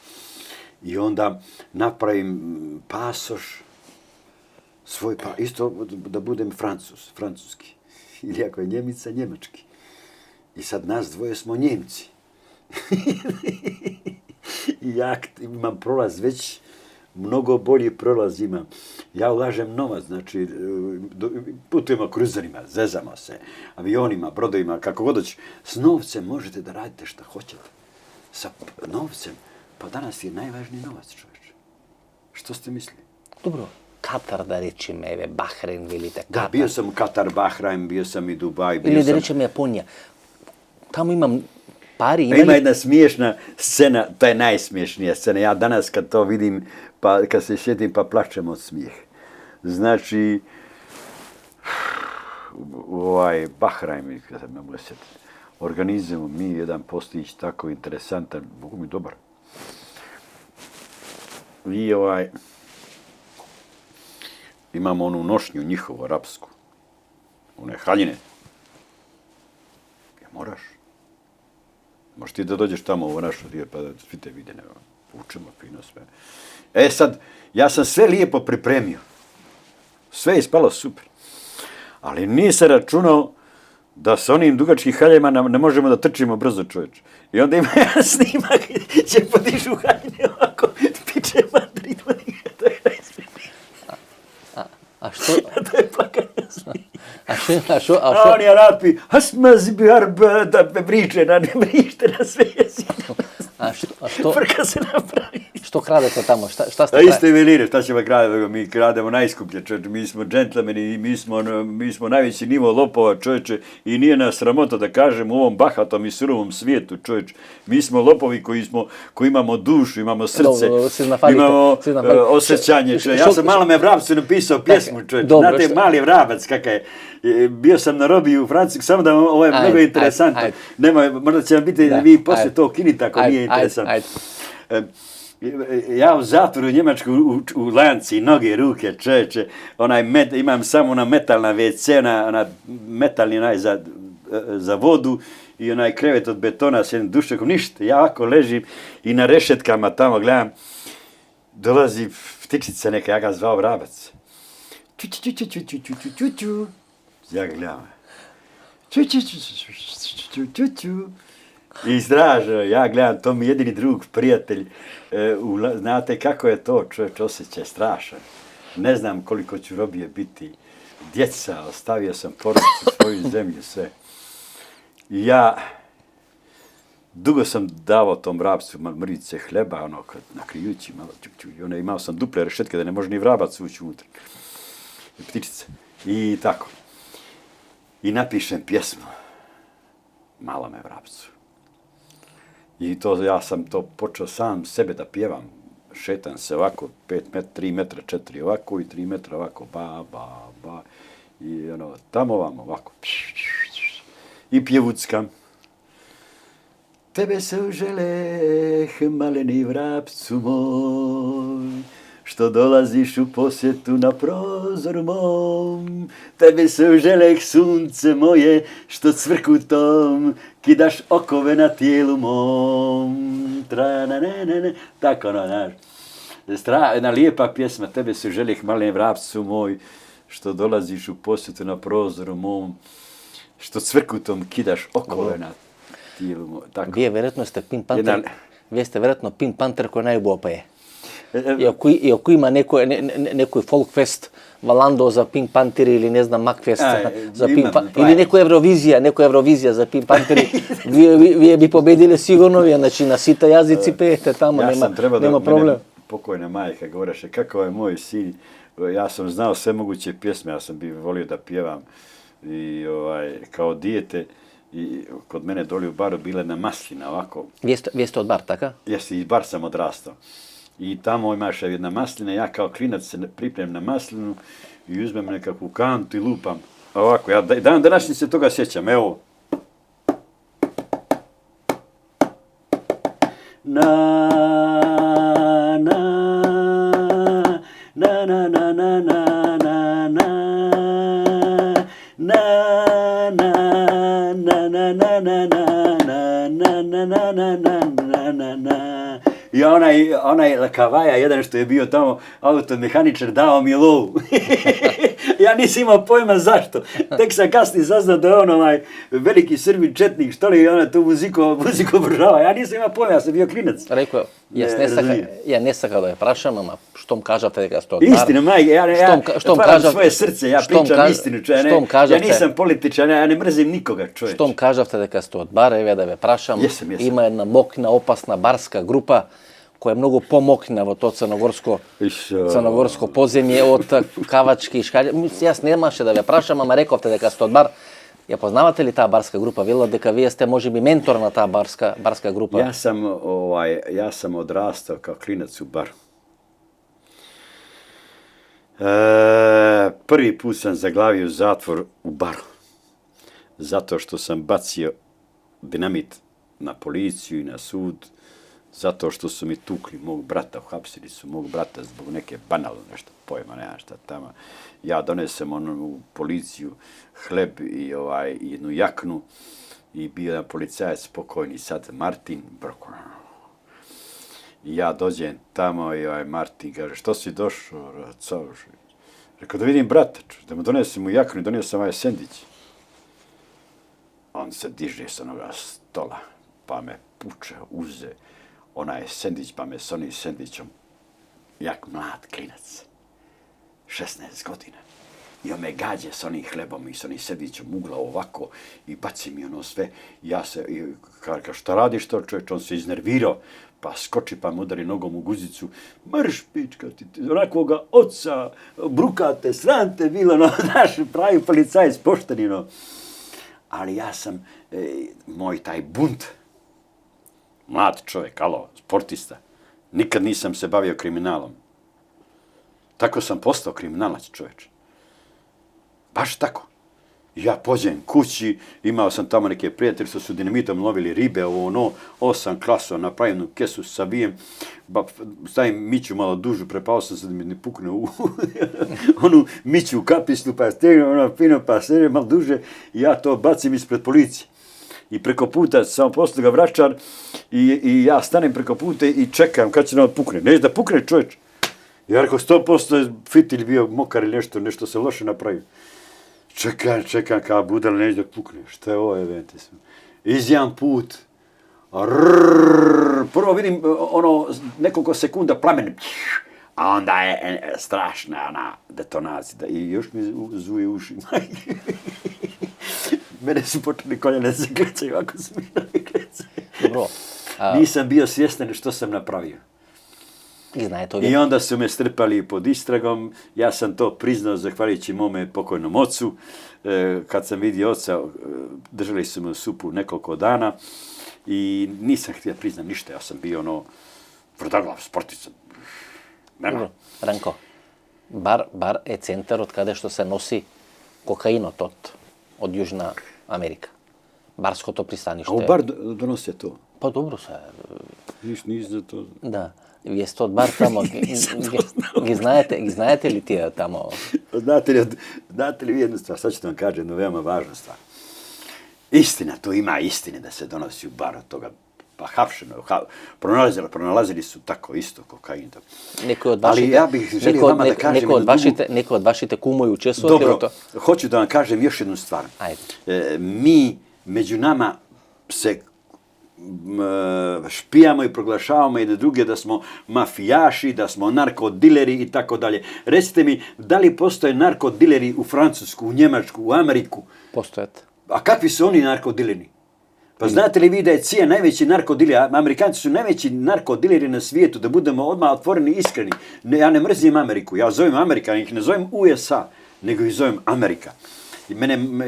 I onda napravim pasoš, svoj isto da budem francuski. Ili ako je Njemica, njemački. I sad nas dvoje smo Njemci. I ja imam prolaz već, mnogo bolji prolaz imam. Ja ulažem novac, znači putujemo kruzerima, zezamo se, avionima, brodovima, kako god hoće. S novcem možete da radite šta hoćete. Sa novcem, pa danas je najvažniji novac, čovječe. Što ste mislili? Dobro, Katar da rečem, Bahrein, velite Katar. Da, bio sam Katar, Bahrein, bio sam i Dubaj. Ili da rečem Japonija. Tamo imam pari imali... Ima jedna smiješna scena, to je najsmiješnija scena. Ja danas kad to vidim, pa kad se sjetim, pa plačem od smijeh. Znači, Bahrein, kad se me mogu sjetiti, organizujemo mi jedan postić tako interesantan, Bogu mi dobar. I imamo onu nošnju njihovu, arapsku. One haljine. Moraš. Možeš ti da dođeš tamo u našu dio, pa da svi te vide, učimo fino sve. Sad, ja sam sve lijepo pripremio. Sve je ispalo super. Ali nisam računao da sa onim dugačkim haljama ne možemo da trčimo brzo, čovječe. I onda ima jedan snimak, će podižu haljine ovako, piče Madrid, to je najsmijenije. A što? To je plakanje smije. A oni Arapi, hasmazi bi arba da me briče, ne brište na sve jezike. A što? Frka se napravi. Što kradete tamo? Šta ste kradili? Isto juvelire, šta ćemo kraditi? Mi krademo najskuplje, čovječe. Mi smo džentlemeni, mi smo najveći nivo lopova, čovječe. I nije nas sramota da kažemo u ovom bahatom i surovom svijetu, čovječe. Mi smo lopovi koji imamo dušu, imamo srce, imamo osjećanje. Ja sam malo me vrapcu napisao pjesmu, čovječe. Znate, mali vrabac kakav je. Bio sam na robiji u Franciji, samo da ovo je mnogo interesantno. Možda će vam biti vi poslije to kinite ako nije interesantno. Ja u zatvoru u Njemačku u lanci, noge, ruke, čovječe, imam samo ona metalna WC, ona metalni za vodu i onaj krevet od betona s jednim dušekom, ništa. Ja ovako ležim i na rešetkama tamo gledam, dolazi ptičica neka, ja ga zvao vrabac. Ču. Ja ga gledam. Ču. I stražno, ja gledam, to mi jedini drug, prijatelj. Znate kako je to, čovječ, osjećaj strašan. Ne znam koliko ću robije biti. Djeca, ostavio sam porodicu, svoju zemlju, sve. I ja dugo sam davao tom vrapcu mrvice hleba, nakrijući malo, i imao sam duple rešetke da ne može ni vrabac ući unutra. I ptičice. I tako. I napišem pjesmu. Malo me vrapcu. I ja sam to počeo sam sebe da pjevam. Šetam se ovako, 3 metra, 4 ovako i 3 metra ovako, ba. I tamo vam ovako. I pjevuckam. Tebe se uželeh, maleni vrapcu moj, što dolaziš u posjetu na prozoru mom. Tebe se uželeh, sunce moje, što cvrkutom kidaš okove na tijelu mom. Tako znaš. Jedna lijepa pjesma, tebe se uželeh, maleni vrapcu moj, što dolaziš u posjetu na prozoru mom, što cvrkutom kidaš okove na tijelu mom. Вие сте вероятно Pink Panther кој најубаво пее. И ако има некој фолкфест Валандо за Pink Panther или не знам Макфест за Pink Panther или некоја Евровизија за Pink Panther, вие би победиле сигурно, вие значи на сите јазици пеете тамо, нема проблем. Pokojna majka govoreše, kako je moj sin, ja sam znao sve moguće pjesme, ja sam bi volio da pjevam i kao dijete. I kod mene doli u baru bile na maslina ovako. Vi ste od Bar, taka? Jesi, iz Bar sam odrastao. I tamo imaš jedna maslina, ja kao klinac se pripremim na maslinu i uzmem nekakvu kantu i lupam. Ovako, ja dan današnji se toga sjećam, evo. na, na, na, na, na, na, na, na. I onaj Lakavaja, jedan što je bio tamo automehaničar, dao mi lovu. Ja nisam imao pojma zašto. Tek sam kasnije saznao da je on veliki Srbin četnik, što li ona tu muziku obožava. Ja nisam imao pojma, ja sam bio klinac. Rekel, ja ne sakal da je prašam, ama štom kažete дека ste od bar. Istina, majke, ja otvaram svoje srce, ja pričam istinu, ja nisam političan, ja ne mrzim nikoga, čoveče. Štom kažete дека ste od bar, еве да ве прашам, има една мокна, опасна барска група, која е многу помокна во тоа црногорско поземје од кавачки и шкаља. Јас немаше да ве прашам, ама рековте дека сте од бар. Ја познавате ли таа барска група? Велат дека вие сте можеби ментор на таа барска група. Ja sam odrastao kao klinac u baru. Prvi put sam zaglavio zatvor u baru. Zato što sam bacio dinamit na policiju i na sud. Zato što su mi tukli mog brata, uhapsili su mog brata zbog neke banalno nešto, pojma, nema šta tamo. Ja donesem u policiju hleb i jednu jaknu i bio jedan policajac pokojni sad Martin Brko. I ja dođem tamo i Martin kaže, što si došao? Rekao da vidim brata, da mu donesem u jaknu i donesem sendić. On se diže sa onoga stola, pa me puče, uze onaj sendić, pa me s onim sendićom, jak mlad klinac, 16 godina. I on me gađe s onim hlebom i s onim sendićom ugla ovako i baci mi ono sve. Ja se, kaže, šta radiš to čovječ? On se iznervirao, pa skoči pa me udari nogom u guzicu. Mrš, pička ti, onakvoga oca, brukate, srante bilo, no, naš pravi policajac, poštenino. Ali ja sam, moj taj bunt, mlad čovjek, sportista, nikad nisam se bavio kriminalom. Tako sam postao kriminalac, čovječ. Baš tako. Ja pođem kući, imao sam tamo neke prijatelje što su dinamitom lovili ribe, 8 klasova, napravim jednu kesu, sabijem, stavim miću malo dužu, prepao sam se da mi ne pukne u onu miću u kapislu, pa stegnem fino, pa stegnem malo duže i ja to bacim ispred policije. I preko puta sam poslao ga vračar i ja stanem preko puta i čekam kad će nam pukne. Neće da pukne, čovječ. Ja rekao 100% fitilj bio mokar ili nešto se loše napravio. Čekam kao budal, neće da pukne. Šta je ovo, eventi sam? Izjam put. Prvo vidim nekoliko sekunda plamen. A onda je strašna ona detonacija. I još mi zuje uši. Mene su počeli koljene da se klecaju, ako su mi klecaju. Dobro. Nisam bio svjestan što sam napravio. I onda su me strpali pod istragom. Ja sam to priznao zahvaljujući mome pokojnom ocu. Kad sam vidio oca, držali su me supu nekoliko dana i nisam htio priznam ništa. Ja sam bio tvrdoglav sportica. Dobro, Ranko, bar je centar od kada što se nosi kokainot od Južna Amerika. Barskото пристаниште. А у бар доносе то? Па добро се. Ниш за то. Да. Вие сте од бар тамо. Ги знаете ли тие тамо? Znate li vi jednu stvar? Sad ću vam kažem jednu veoma važnu stvar. Istina, to ima istine da se donosi u bar od toga. Pa hapšeno, pronalazili su tako isto kokain. Ali ja bih želio vama da kažem neko od vašite kumoji učestvovati u to? Dobro, hoću da vam kažem još jednu stvar. Mi među nama se špijamo i proglašavamo jedne druge da smo mafijaši, da smo narkodileri i tako dalje. Recite mi, da li postoje narkodileri u Francusku, u Njemačku, u Ameriku? Postojete. A kakvi su oni narkodileri? Pa znate li vi da je CIA najveći narkodiler, Amerikanci su najveći narkodileri na svijetu, da budemo odmah otvoreni i iskreni. Ja ne mrzim Ameriku, ja zovem Amerika, ih ne zovem USA, nego ih zovem Amerika. I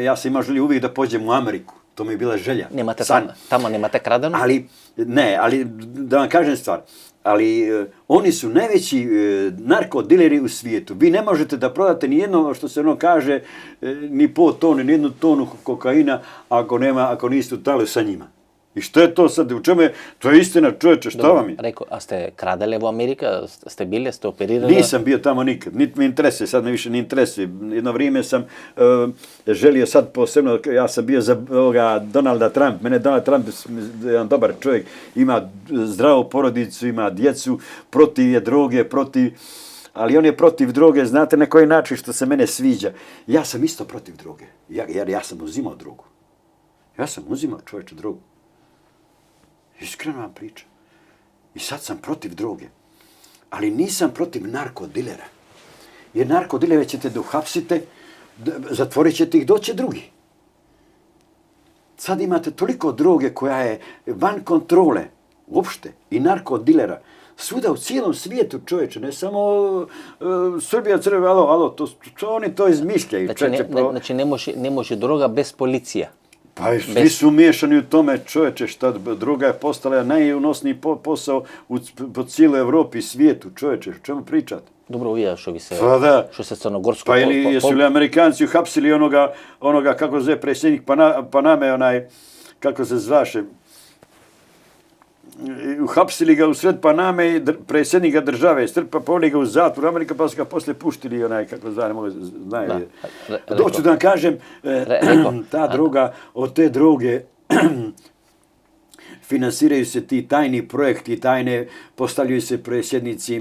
ja sam imao želju uvijek da pođem u Ameriku, to mi je bila želja. Tamo nemate kradeno? Ali da vam kažem stvar, ali oni su najveći narkodileri u svijetu. Vi ne možete da prodate ni jedno, što se kaže, ni po tonu, ni jednu tonu kokaina ako niste u talu sa njima. I što je to sad? U čemu je? To je istina, čovječe, šta vam je? Rekao, a ste kradali u Amerika? Ste bili, ste operirali? Nisam bio tamo nikad, niti me interesuje, sad me više ne interesuje. Jedno vrijeme sam želio sad posebno, ja sam bio za ovoga Donalda Trump, mene Donald Trump je jedan dobar čovjek, ima zdravu porodicu, ima djecu, protiv je droge, ali on je protiv droge, znate na koji način što se mene sviđa. Ja sam isto protiv droge, jer ja sam uzimao drogu. Ja sam uzimao, čovječe, drogu. Iskreno vam pričam. I sad sam protiv droge. Ali nisam protiv narkodilera. Jer narkodilere ćete da uhapsite, zatvorit ćete ih, doće drugi. Sad imate toliko droge koja je van kontrole, uopšte, i narkodilera. Svuda u cijelom svijetu, čovječe, ne samo Srbija, Crve, alo, to oni to izmišljaju. Znači ne može droga bez policija. Pa svi su miješani u tome, čovječe, šta droga je postala najunosniji posao po cijeloj Evropi i svijetu, čovječe, o čemu pričate? Dobro, uvijaš ovi se, Pa da. što se crnogorsko... Pa jesu li Amerikanci uhapsili onoga kako se zove predsjednik Paname, kako se zvaše, uhapsili ga u sred Paname i predsjednika države, poveli ga u zatvor, Amerika pa su ga poslije puštili kako zove, ne mogu znaju. Doću da vam kažem, ta droga, od te droge finansiraju se ti tajni projekti, postavljaju se predsjednici,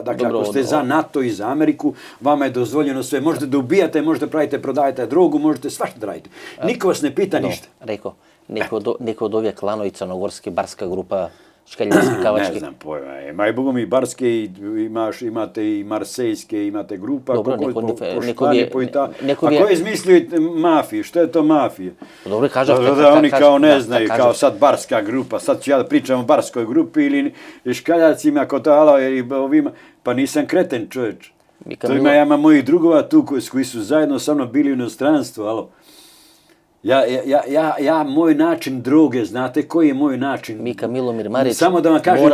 dakle ako ste za NATO i za Ameriku, vama je dozvoljeno sve, možete da ubijate, možete pravite, prodajete drogu, možete svašta da radite. Niko vas ne pita ništa. Rekao, neko od ovih klanovi crnogorski, barska grupa, škaljanski, kavački. Ne znam pojma, ima i bogom i barske, imate i marsejske, imate grupa, dobro, a ko je izmislio mafiju, što je to mafija? Dobro, kažem. Da oni kao ne znaju, kao sad barska grupa, sad ću ja da pričam o barskoj grupi ili škaljacima, kotala ili ovima, pa nisam kreten čovječ. Ja imam mojih drugova tu koji su zajedno sa mnom bili u inostranstvu, alo. Moj način droge, znate koji je moj način? Mika Milomir Marić, samo da vam kažem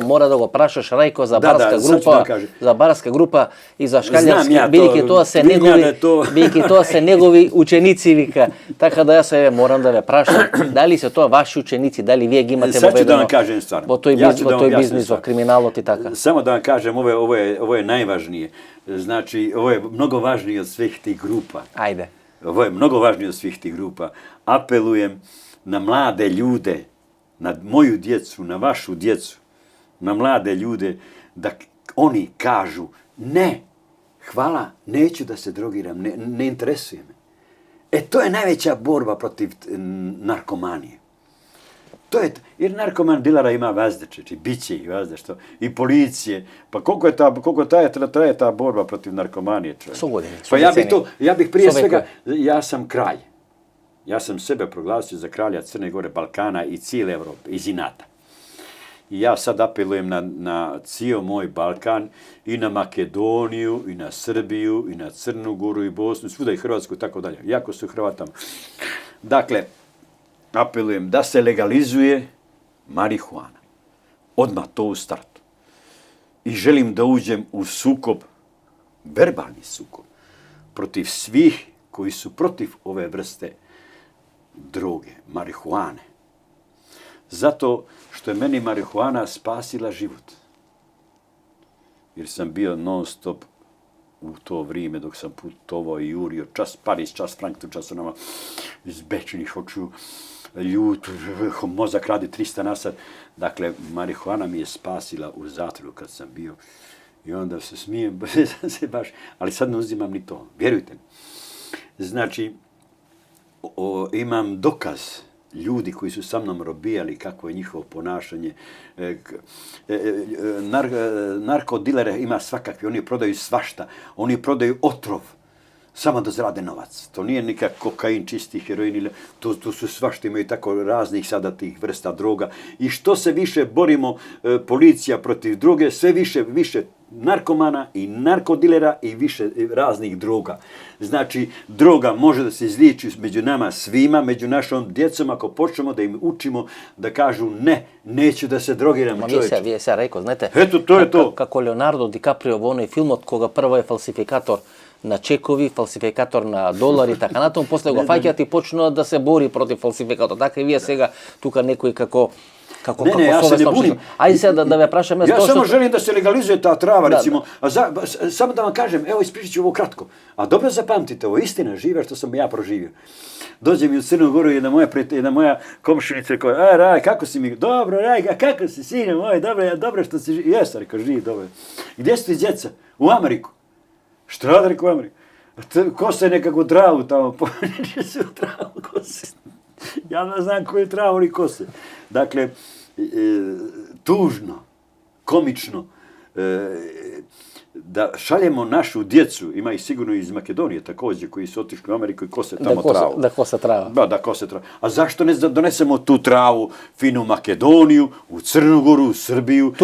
mora da go prašaš, Rajko, za barska grupa i za škaljarski, biliki to se njegovi učenici vika. Tako da ja se moram da ve prašam, da li se to vaši učenici, da li vijeg imate sad ću da vam kažem stvarno. Bo to je biznis, o kriminalu ti taka. Samo da vam kažem, ovo je najvažnije. Znači, ovo je mnogo važnije od svih tih grupa. Ajde. Ovo je mnogo važnije od svih tih grupa. Apelujem na mlade ljude, na moju djecu, na vašu djecu, na mlade ljude, da oni kažu ne, hvala, neću da se drogiram, ne interesuje me. To je najveća borba protiv narkomanije. Jer narkoman dilera ima vazdeče, biće i vazde što, i policije. Pa koliko traje ta borba protiv narkomanije? Pa ja bih prije svega, ja sam kralj. Ja sam sebe proglasio za kralja Crne Gore, Balkana i cijele Evrope, iz inata. I ja sad apelujem na cijel moj Balkan, i na Makedoniju, i na Srbiju, i na Crnu Goru, i Bosnu, svuda i Hrvatsku, i tako dalje. Jako su Hrvatama. Dakle, apelujem da se legalizuje marihuana. Odmah to u startu. I želim da uđem u sukob, verbalni sukob, protiv svih koji su protiv ove vrste droge, marihuane. Zato što je meni marihuana spasila život. Jer sam bio non stop u to vrijeme dok sam putovao i jurio, čas Paris, čas Frankfurt, čas onama izbečenih očiju, ljut, mozak radi 300 na sat. Dakle, marihuana mi je spasila u zatvoru kad sam bio. I onda se smijem, ali sad ne uzimam ni to, vjerujte mi. Znači, imam dokaz ljudi koji su sa mnom robijali kako je njihovo ponašanje. Narkodilere ima svakakvi, oni prodaju svašta, oni prodaju otrov, samo da zarade novac. To nije nikak kokain, čisti heroin, to su svašta, imaju tako raznih sada tih vrsta droga. I što se više borimo policija protiv droge, sve više narkomana i narkodilera i više raznih droga. Znači, droga može da se izliječi među nama svima, među našom djecom, ako počnemo da im učimo da kažu ne, neću da se drogiram, čovječe. Vi se rekao, znate, eto, to je to. Kako Leonardo DiCaprio u onoj film od koga prvo je falsifikator na čekovi, falsifikator na dolar и така натаму, после го фаќаат и почнува да се бори против фалсификатор. Така и вие сега тука некој како Ne, ja se ne bunim. Ајде сега да ве прашаме Ja samo želim da se legalizuje ta trava, recimo. Samo da vam kažem, evo ispričat ću ovo kratko. A dobro zapamtite, ovo je istina živa što sam ja proživio. Dođe mi u Crnu Goru jedna moja komšinica koja, Raj, kako si mi? Dobro, Raj, kako si, sine moj, dobro što si živ. Jesam, rekao, živ, dobro. Gdje su ti djeca? U Ameriku. Što rade, rekao, u Ameriku? Kose nekakvu travu tamo, poneće se u travu kose. Ja ne znam koju travu oni kose. Dakle, tužno, komično, da šaljemo našu djecu, ima ih sigurno iz Makedonije također, koji su otišli u Ameriku i kose tamo travu. Da kose trava. Da kose travu. A zašto ne donesemo tu travu finu u Makedoniju, u Crnu Goru, u Srbiju,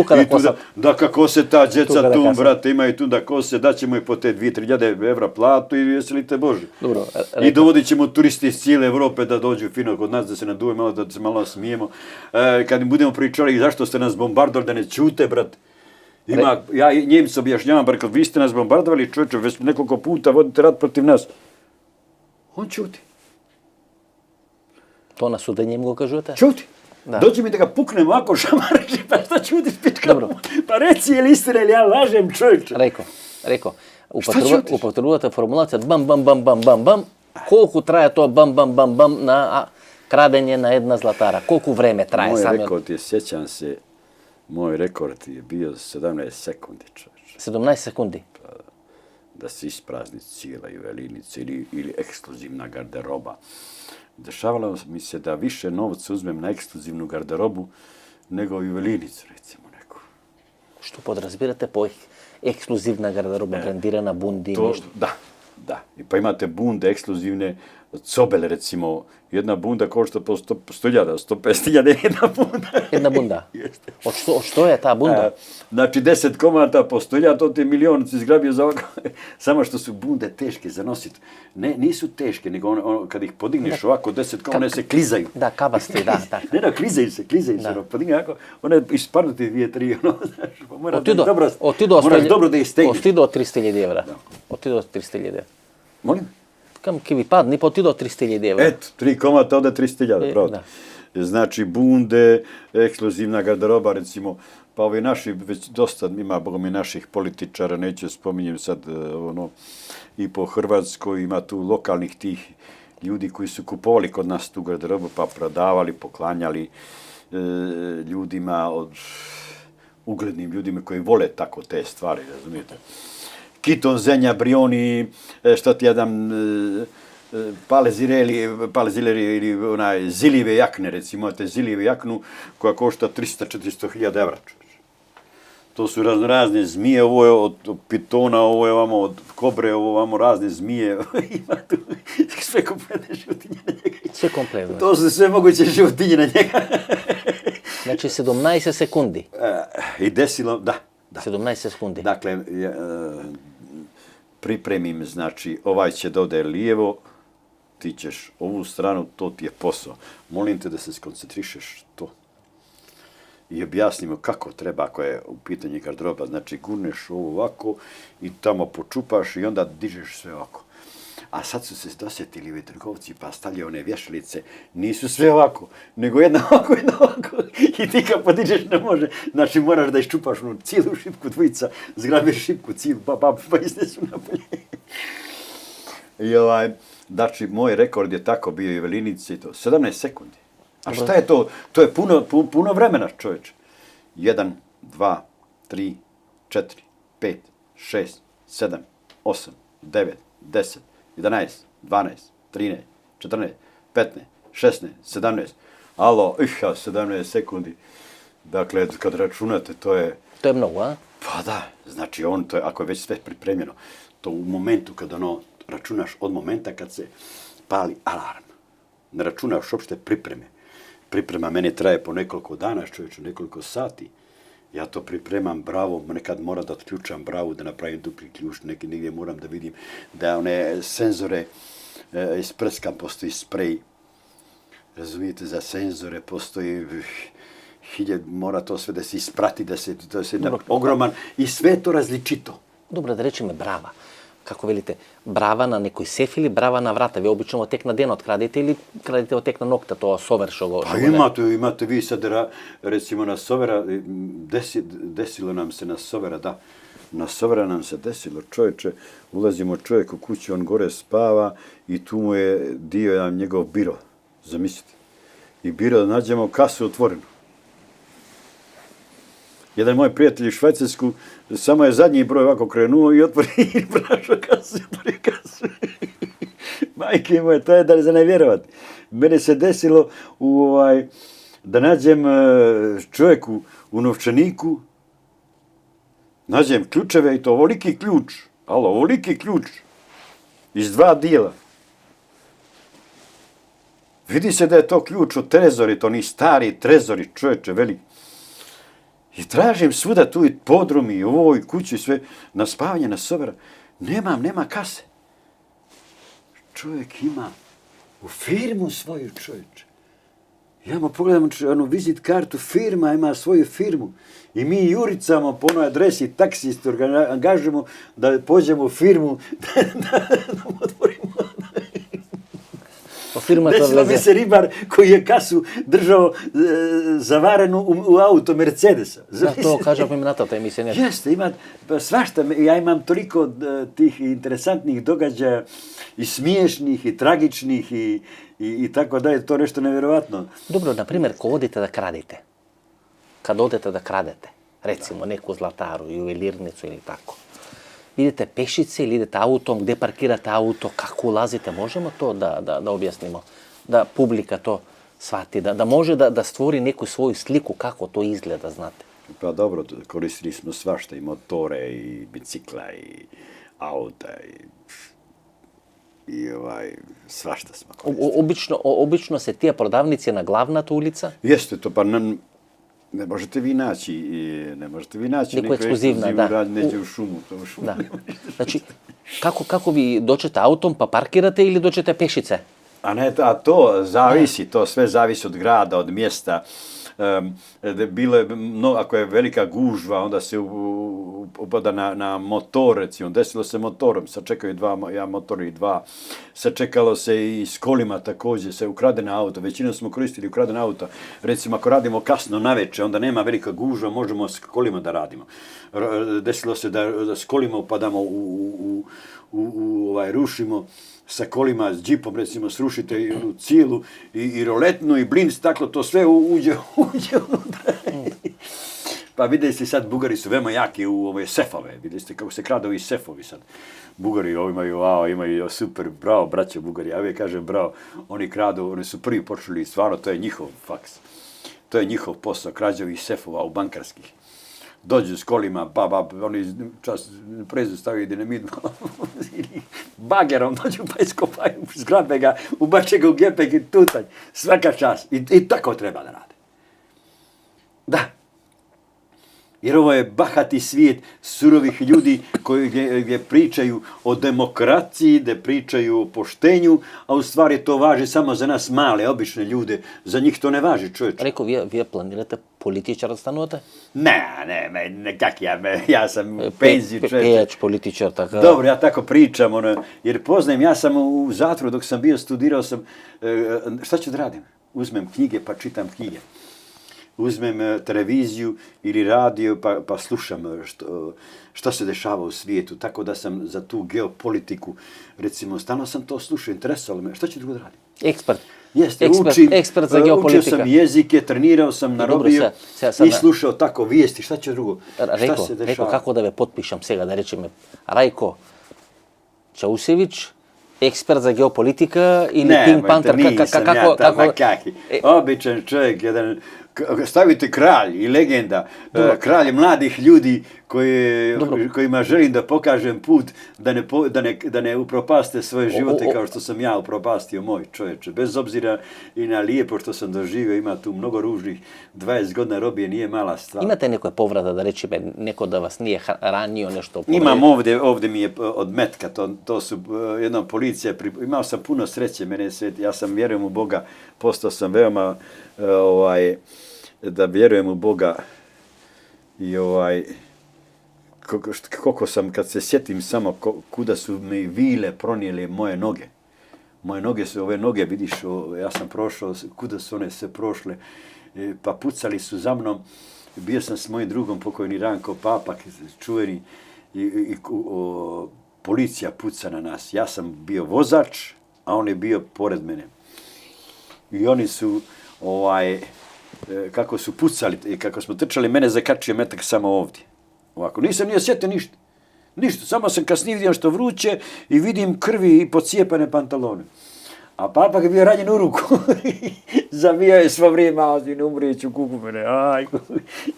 da kako se ta djeca tu, brate, imaju tu da kose, daćemo i po te 2-3 evra platu i veselite Bože. Dobro, i dovodit ćemo turisti iz cijele Evrope da dođu fino kod nas, da se naduje malo, da se malo smijemo. Kad im budemo pričali zašto ste nas bombardovali, da ne čute, brate. Ja Njemcu objašnjavam, rekao, vi ste nas bombardovali, čovječe, već nekoliko puta vodite rat protiv nas. On čuti. To na sudenje im go kažete? Čuti. Dođi mi da ga puknem ovako, šamareži, pa šta čutiš, pička? Pa reci, je li istina ili ja lažem, čovječe? Rekao. Употребувате формулација бам, бам, бам, бам, бам, бам. Колку трае тоа бам, бам, бам, бам на крадење на една златара? Колку време трае? Moj rekord je, sjećam se, moj rekord je bio 17 sekundi, čovječe. 17 sekundi? Da se isprazni cijela juvelinica ili ekskluzivna garderoba. Dešavalo mi se da više novca uzmem na ekskluzivnu garderobu nego juvelinicu, recimo neku. Što podrazbirate po ekskluzivna garderoba, brendirana bunди, nešto? Da. I pa imate bunde ekskluzivne, cobele recimo, jedna bunda košta po 100.000, 150.000 jedna bunda. Jedna bunda? Od što je ta bunda? Znači 10 komata po 100.000, to ti je milion si izgrabio za ovako. Samo što su bunde teške za nositi. Ne, nisu teške, nego kad ih podigneš ovako 10 komata, one se klizaju. Da, kabasti, da. Ne, klizaju se. Podigne ovako, one ispadnu ti 2-3, moraš dobro da ih stegneš. Otido 300.000 evra. Otido 300.000 evra. Molim? Kam ki vi padni, pa otido 300.000 evra. Eto, 3 komata ode 300.000, pravda. Znači, bunde, ekskluzivna garderoba, recimo, pa ovi naši, već dosta ima, boga mi, naših političara, neću spominjem sad, i po Hrvatskoj ima tu lokalnih tih ljudi koji su kupovali kod nas tu garderobu, pa prodavali, poklanjali ljudima, uglednim ljudima koji vole tako te stvari, razumijete? Kiton, Zenja, Brioni, što ti jedan palezileri ili onaj zilive jakne, recimo, imate zilive jaknu koja košta 300-400.000 evra. To su razne zmije, ovo je od pitona, ovo je ovamo od kobre, ovo ovamo razne zmije, ima tu sve kompletne životinje na njega. Sve kompletno. To su sve moguće životinje na njega. Znači 17 sekundi. I desilo, da. 17 sekundi. Dakle, pripremim, znači, ovaj će da ode lijevo, ti ćeš ovu stranu, to ti je posao. Molim te da se skoncentrišeš to. I objasnimo kako treba, ako je u pitanju garderoba. Znači, gurneš ovo ovako i tamo počupaš i onda dižeš sve ovako. A sad su se dosjetili ovi trgovci pa stavljaju one vješalice. Nisu sve ovako, nego jedna ovako. I ti kad podižeš ne može. Znači, moraš da iščupaš cijelu šipku, dvojica, zgrabiš šipku cijelu, pa iznesu napolje. I znači, moj rekord je tako bio i velinice i to. 17 sekundi. A šta je to? To je puno vremena, čovječe. 1, 2, 3, 4, 5, 6, 7, 8, 9, 10, 11, 12, 13, 14, 15, 16, 17. Alo, 17 sekundi. Dakle, kad računate, to je... To je mnogo, a? Pa da, znači to je, ako je već sve pripremljeno, to u momentu kad računaš od momenta kad se pali alarm. Ne računaš uopšte pripreme. Priprema mene traje po nekoliko dana, čovječe, nekoliko sati. Ja to pripremam bravo, nekad moram da otključam bravu, da napravim dupli ključ, negdje moram da vidim da one senzore isprskam, postoji sprej. Razumijete, za senzore postoji mora to sve da se isprati, da se ogroman i sve to različito. Dobro, da rečeme brava. kako velite, brava na nekoj sef ili brava na vrata? Vi obično tek na den odkradete ili kradete tek na nokta, to sover što go... Pa imate vi sad, recimo na sovera, desilo nam se na sovera, da. Na sovera nam se desilo, čovječe, ulazimo čovjek u kuću, on gore spava i tu mu je dio njegov biro, zamislite. I biro, nađemo kasu otvorenu. Jedan moj prijatelj u Švajcarsku, samo je zadnji broj ovako krenuo i otvori i prašao kasu, otvori kasu. Majke moje, to je da za ne vjerovati. Mene se desilo da nađem čovjeku u novčaniku, nađem ključeve i to ovoliki ključ, ovoliki ključ, iz 2 dijela. Vidi se da je to ključ od trezori, to ni stari trezori, čovječe, veliki. I tražim svuda tu i podrumi i u ovoj kući sve, na spavanje, na sovera. Nema kase. Čovjek ima u firmu svoju, čovječe. Ja mu pogledam onu vizit kartu, firma ima svoju firmu. I mi juricamo po onoj adresi taksistu, angažujemo da pođemo u firmu, da mu otvorimo. Desilo mi se ribar koji je kasu držao zavarenu u auto Mercedesa. Da, to kažem mi na to, ta emisija. Jeste, ima svašta. Ja imam toliko tih interesantnih događaja i smiješnih i tragičnih i tako da je to nešto nevjerovatno. Dobro, na primjer, ko odete da kradete, kad odete da kradete, recimo neku zlataru, juvelirnicu ili tako, idete pešice ili idete autom, gdje parkirate auto, kako ulazite, možemo to da objasnimo, da publika to shvati, da može da stvori neku svoju sliku kako to izgleda, znate. Pa dobro, koristili smo svašta, i motore, i bicikla, i auta, i svašta smo koristili. Obično se tija prodavnice na glavnata ulica? Jeste to, pa ne možete vi naći neku ekskluzivnu radnju neđe u šumu. Da. Znači, kako vi dođete autom pa parkirate ili dođete pešice? A to zavisi, to sve zavisi od grada, od mjesta. Ako je velika gužva, onda se upada na motor, recimo. Desilo se motorom, sačekaju jedan motor i 2. Sačekalo se i s kolima također, se ukradena auto. Većinom smo koristili ukradena auta. Recimo, ako radimo kasno navečer, onda nema velika gužva, možemo s kolima da radimo. Desilo se da s kolima upadamo rušimo sa kolima, s džipom, recimo, srušite i cijelu i roletnu i blin staklo, to sve uđe unutra. Pa vidite se sad, Bugari su veoma jaki u ove sefove. Vidite kako se krade ovi sefovi sad. Bugari imaju super, bravo, braće Bugari. Ja uvijek kažem bravo, oni kradu, oni su prvi počeli, stvarno, to je njihov faks. To je njihov posao, krađa ovih sefova u bankarskih. Dođu s kolima, oni čas prezu stavaju dinamit, bagerom dođu pa iskopaju, zgrabe ga, ubače ga u gepek i tutanj, svaka čast. I tako treba da rade. Da. Jer ovo je bahati svijet surovih ljudi gdje pričaju o demokraciji, gdje pričaju o poštenju, a u stvari to važi samo za nas male, obične ljude. Za njih to ne važi, čovječe. Rekao, vi planirate političar da stanujete? Ne, kak ja sam u penziji, čovječe. Pejač, političar, tako. Dobro, ja tako pričam, jer poznajem, ja sam u zatvoru dok sam bio, studirao sam, šta ću da radim? Uzmem knjige pa čitam knjige. Uzmem televiziju ili radio pa slušam što se dešava u svijetu, tako da sam za tu geopolitiku, recimo, stalno sam to slušao, interesovalo me, što ću drugo da radim? Ekspert. Jeste, ekspert za geopolitika. Učio sam jezike, trenirao sam, narobio i slušao tako vijesti, šta će drugo? Šta se dešava? Rajko, kako da ve potpišem svega, da rečem, Rajko Čausević, ekspert za geopolitika ili Pink Panther? Običan čovjek, jedan, stavite kralj i legenda, kralj mladih ljudi kojima želim da pokažem put da ne upropaste svoje živote kao što sam ja upropastio moj, čovječe. Bez obzira i na lijepo što sam doživio, ima tu mnogo ružnih, 20 godina robije nije mala stvar. Imate neko povrata da reći neko da vas nije ranio nešto? Imam ovdje mi je od metka, to su jedna policija, imao sam puno sreće, ja sam vjerujem u Boga, postao sam veoma da vjerujem u Boga i koliko sam, kad se sjetim samo kuda su mi vile pronijele moje noge. Moje noge su, ove noge, vidiš, ja sam prošao, kuda su one sve prošle, pa pucali su za mnom. Bio sam s mojim drugom, pokojni Ranko Papak, čuveni, i policija puca na nas. Ja sam bio vozač, a on je bio pored mene. I oni su, kako su pucali, i kako smo trčali, mene zakačio metak samo ovdje. Ovako, nisam ni osjetio ništa. Ništa, samo sam kasnije vidio što vruće i vidim krvi i pocijepane pantalone. A Papak je bio ranjen u ruku. Zavio je svo vrijeme, a ti ne umrijeću kuku mene. Aj.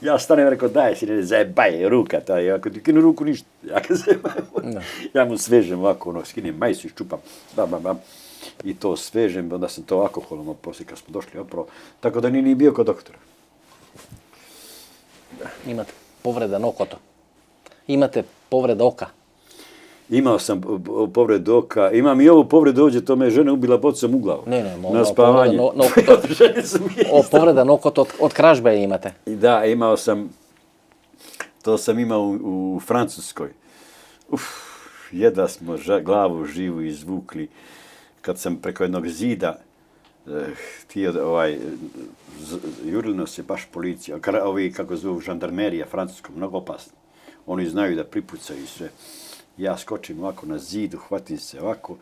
Ja stanem i rekao, daj si, ne zajebaj, ruka ta. Ako ti kinu ruku, ništa. Ja mu svežem ovako, skinem majicu, iščupam, bam. I to svežem, onda sam to alkoholom poslije kad smo došli opravo. Tako da nije bio kod doktora. Imate povreda nokoto. Imate povreda oka. Imao sam povredu oka, imam i ovu povredu ovdje, to me je žena ubila bocom u glavu. Na spavanje. Povreda nokoto od kražbe imate. Da, imao sam, to sam imao u Francuskoj. Jedva smo glavu živu izvukli. Kad sam preko jednog zida jurili nas je baš policija, ovi kako zovu žandarmerija francuska, mnogo opasni. Oni znaju da pripucaju sve. Ja skočim ovako na zid, uhvatim se ovako,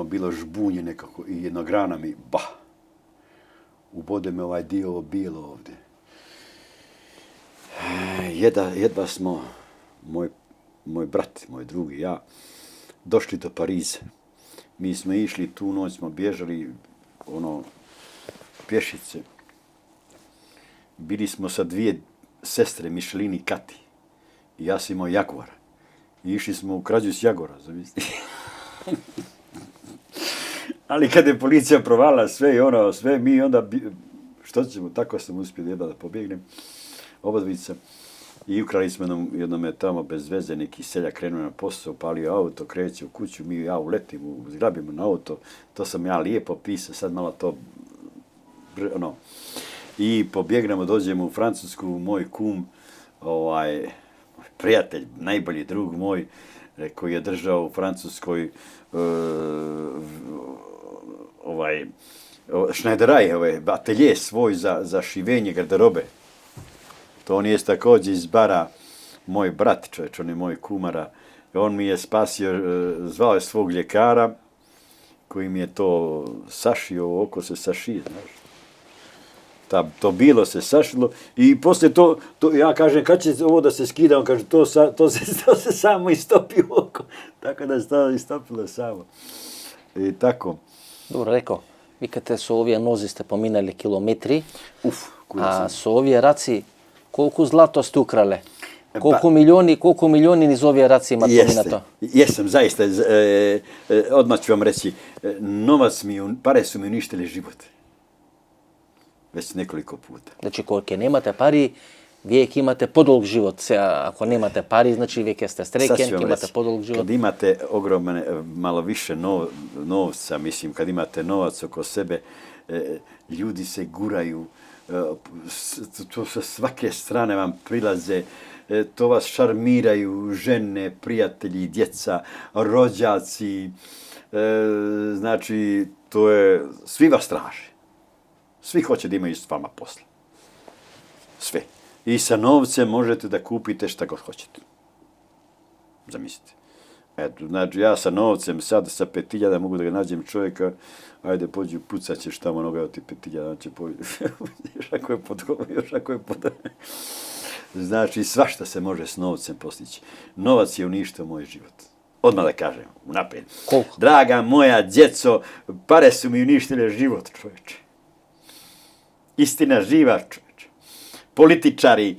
bilo žbunje nekako i jedna grana mi, ubode me ovaj dio ovo bijelo ovdje. Jedva smo, moj brat, moj drugi, ja, došli do Pariza. Mi smo išli, tu noć smo bježali, pješice. Bili smo sa dvije sestre, Mišelini i Kati. I ja sam imao Jaguara. I išli smo u krađu s Jaguara, zamisli. Ali kad je policija provala sve i sve, mi onda, što ćemo, tako sam uspio jedva da pobjegnem, obadvica. I ukrali smo jednome tamo bez veze, neki seljak krenuo na posao, palio auto, kreće u kuću, ja uletim, zgrabimo na auto, to sam ja lijepo pisao, sad malo to, I pobjegnemo, dođemo u Francusku, moj kum, moj prijatelj, najbolji drug moj, koji je držao u Francuskoj Schneideraj, atelje svoj za šivenje garderobe. To on je također iz bara, moj brat, čovječ, on je moj kumara. On mi je spasio, zvao je svog ljekara, koji mi je to sašio, oko se sašije, znaš. To bilo se sašilo i poslije to ja kažem, kad će ovo da se skida, on kaže, to se samo istopi u oko. Tako da se istopilo samo. I tako. Dobro, rekao, vi kad su ovije nozi ste pominjali kilometri, a su ovije raci, koliko zlato ste ukrale? Koliko milijoni iz ovije raci imate na to? Jesam, zaista. Odmah ću vam reći, pare su mi uništile život. Već nekoliko puta. Znači, koliko nemate pari, vijek imate podolg život. Ako nemate pari, znači vijek jeste streken, imate podolg život. Kad imate ogromne, malo više novca, mislim, kad imate novac oko sebe, ljudi se guraju, to sa svake strane vam prilaze, to vas šarmiraju žene, prijatelji, djeca, rođaci, znači, svi vas traže. Svi hoće da imaju s vama posla. Sve. I sa novcem možete da kupite šta god hoćete. Zamislite. Eto, znači ja sa novcem sad sa 5.000 mogu da ga nađem čovjeka, ajde pođi pucat ćeš tamo noga od ti 5.000, on će pođi. još ako je pod... Znači svašta se može s novcem postići. Novac je uništio moj život. Odmah da kažem, unaprijed. Koliko? Draga moja djeco, pare su mi uništile život, čovječe. Istina živa, čovječe. Političari,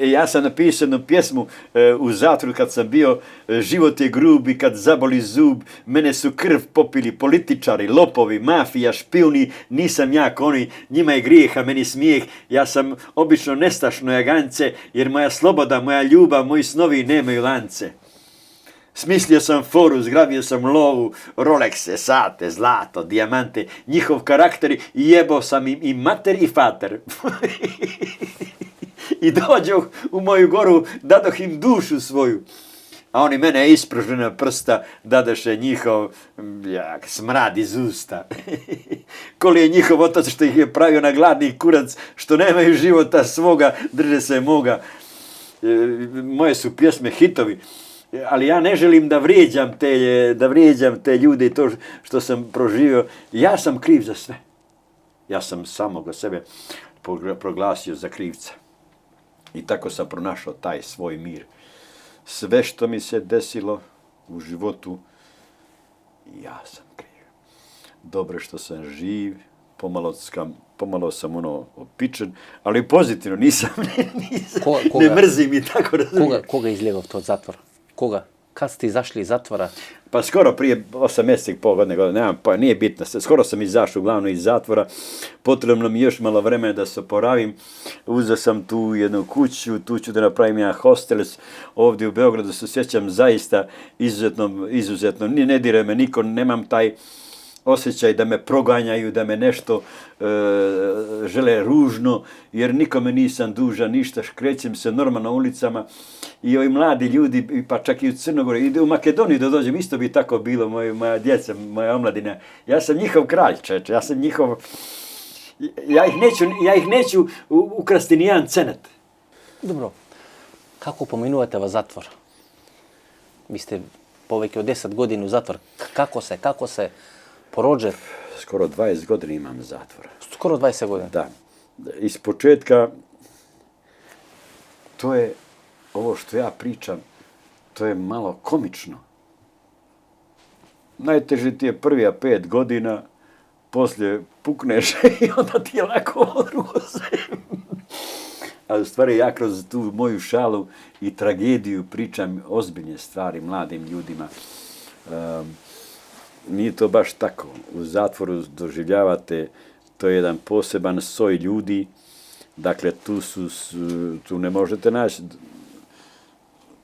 ja sam napisao jednu pjesmu u zatvoru kad sam bio, život je grub i kad zaboli zub, mene su krv popili političari, lopovi, mafija, špijuni, nisam ja ko oni, njima je grijeh, a meni smijeh, ja sam obično nestašno jagance, jer moja sloboda, moja ljubav, moji snovi nemaju lance. Smislio sam foru, zgrabio sam lovu, Rolexe, sate, zlato, dijamante, njihov karakter i jebao sam im i mater i fater. I dođoh u moju goru, dadoh im dušu svoju. A oni mene ispružena prsta dadoše njihov smrad iz usta. Koli je njihov otac što ih je pravio na gladni kurac, što nemaju života svoga, drže se moga. Moje su pjesme hitovi. Ali ja ne želim da vrijeđam te ljude i to što sam proživio. Ja sam kriv za sve. Ja sam samoga sebe proglasio za krivca. I tako sam pronašao taj svoj mir. Sve što mi se desilo u životu, ja sam kriv. Dobro što sam živ, pomalo sam opičen, ali pozitivno, nisam ne mrzim i tako razumijem. Koga izljegao to zatvor? Koga? Kad ste izašli iz zatvora? Pa skoro prije 8 mjeseci, pol godine, nemam, pa nije bitno. Skoro sam izašao uglavnom iz zatvora. Potrebno mi još malo vremena da se oporavim. Uzeo sam tu jednu kuću, tu ću da napravim jedan hostel. Ovdje u Beogradu se sjećam zaista izuzetno. Ne dire me niko, nemam taj osjećaj da me proganjaju, da me nešto žele ružno, jer nikome nisam dužan ništa, krećem se normalno ulicama i ovi mladi ljudi, pa čak i u Crnogori, ide u Makedoniju da dođem, isto bi tako bilo, moja djeca, moja omladina. Ja sam njihov kralj, čeče, ja sam njihov... Ja ih neću ukrasti ni jedan cenet. Dobro, kako pomenujete vas zatvor? Vi ste poveki od 10 godina u zatvor. Kako se porođe? Skoro 20 godina imam zatvora. Skoro 20 godina? Da. Iz početka, to je, ovo što ja pričam, to je malo komično. Najteže ti je prvija 5 godina, poslije pukneš i onda ti je lako drugo sve. A u stvari ja kroz tu moju šalu i tragediju pričam ozbiljne stvari mladim ljudima. Nije to baš tako. U zatvoru doživljavate, to je jedan poseban soj ljudi. Dakle, tu ne možete naći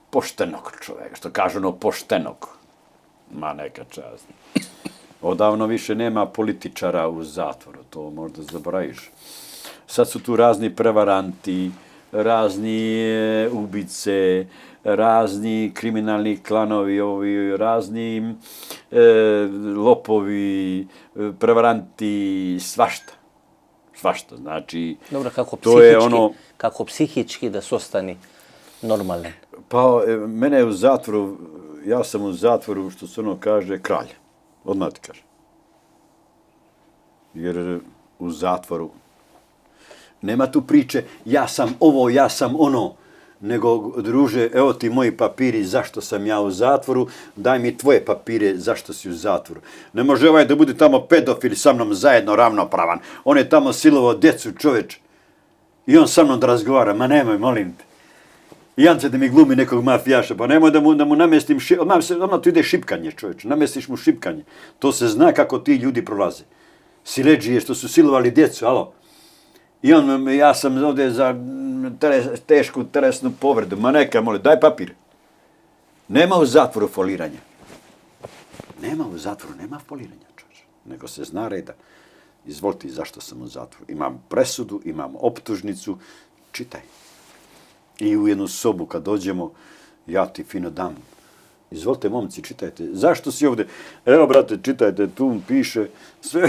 poštenog čovjeka, što kažu ono poštenog. Ma neka čast. Odavno više nema političara u zatvoru, to možda zaboraviš. Sad su tu razni prevaranti, razni ubice, razni kriminalni klanovi, razni lopovi, prevaranti, svašta. Svašta, znači... Dobro, kako psihički da se ostani normalan? Pa, mene je u zatvoru, ja sam u zatvoru, što se ono kaže, kralj. Odmah ti kažem. Jer u zatvoru nema tu priče, ja sam ovo, ja sam ono, nego, druže, evo ti moji papiri, zašto sam ja u zatvoru, daj mi tvoje papire, zašto si u zatvoru. Ne može ovaj da bude tamo pedofil sa mnom zajedno ravnopravan. On je tamo silovao djecu, čoveč. I on sa mnom da razgovara, ma nemoj, molim te. I on će da mi glumi nekog mafijaša, pa nemoj da mu namestim, odmah tu ide šipkanje, čoveč, namestiš mu šipkanje. To se zna kako ti ljudi prolaze. Siledžije što su silovali djecu, alo. I ja sam ovdje za tešku telesnu povredu. Ma neka, molim, daj papir. Nema u zatvoru foliranja. Nema u zatvoru, nema foliranja, čovječe. Nego se zna reda. Izvolite, zašto sam u zatvoru. Imam presudu, imam optužnicu. Čitaj. I u jednu sobu kad dođemo, ja ti fino dam. Izvolite, momci, čitajte. Zašto si ovdje? Evo, brate, čitajte, tu piše. Sve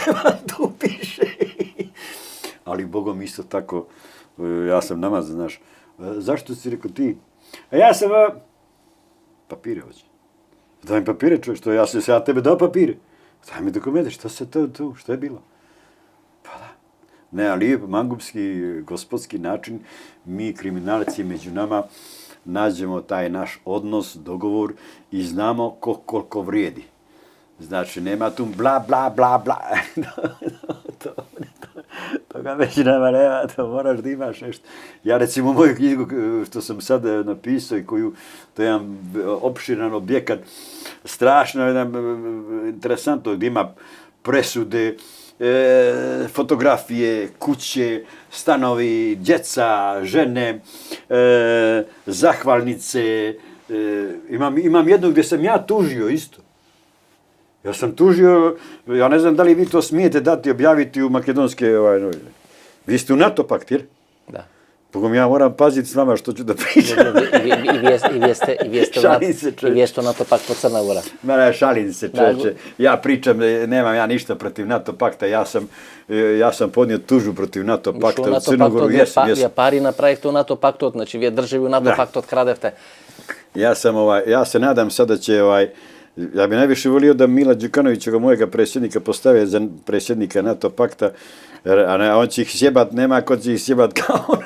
vam tu piše. Ali Bogom isto tako, ja sam namazan, znaš. Zašto si rekao ti? A ja sam... Papire hoće. Daj mi papire, čovjek, što ja sam tebe dao papire. Daj mi dokumente, što se to tu, što je bilo? Pa da. Ne, ali mangupski, gospodski način, mi kriminalci među nama nađemo taj naš odnos, dogovor i znamo koliko vrijedi. Znači, nema tu bla, bla, bla, bla. Toga već nema, to moraš da imaš nešto. Ja recimo moju knjigu što sam sad napisao i koju, to je jedan opširan objekat, strašno interesantno, gdje ima presude, fotografije, kuće, stanovi, djeca, žene, zahvalnice. Imam jednu gdje sam ja tužio isto. Ja sam tužio, ja ne znam da li vi to smijete dati, objaviti u makedonske novine. Vi ste u NATO pakt, jer? Da. Bogom, ja moram paziti s vama što ću da pričam. Šalim se, čovječe. I vijeste o NATO paktu Crna Gora. Šalim se, čovječe. Ja pričam, nemam ja ništa protiv NATO pakta. Ja sam podnio tužbu protiv NATO pakta u Crnogoru. Ja pari napravite u NATO paktu, znači vi državi u NATO paktu otkradete. Ja se nadam sad da će ja bi najviše volio da Mila Đukanovića, mojega predsjednika, postave za predsjednika NATO pakta, a on će ih sjebat, nema ko će ih sjebat kao on.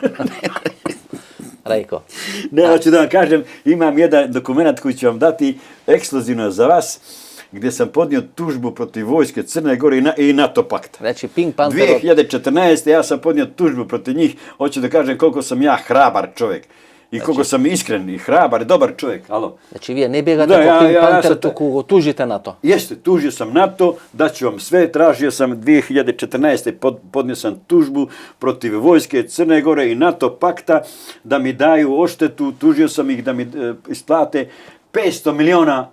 Rajko. Ne, hoću da vam kažem, imam jedan dokument koji ću vam dati ekskluzivno za vas, gdje sam podnio tužbu protiv vojske Crne Gore i NATO pakta. Znači, Pink Panther... 2014. ja sam podnio tužbu protiv njih, hoću da kažem koliko sam ja hrabar čovjek. I koliko sam iskren i hrabar, dobar čovjek, alo. Znači, vi ne bjegate po Pink Panther, tužite NATO. Jeste, tužio sam NATO, daću vam sve, tražio sam 2014. podnio sam tužbu protiv vojske Crne Gore i NATO pakta da mi daju odštetu, tužio sam ih da mi isplate 500 miliona,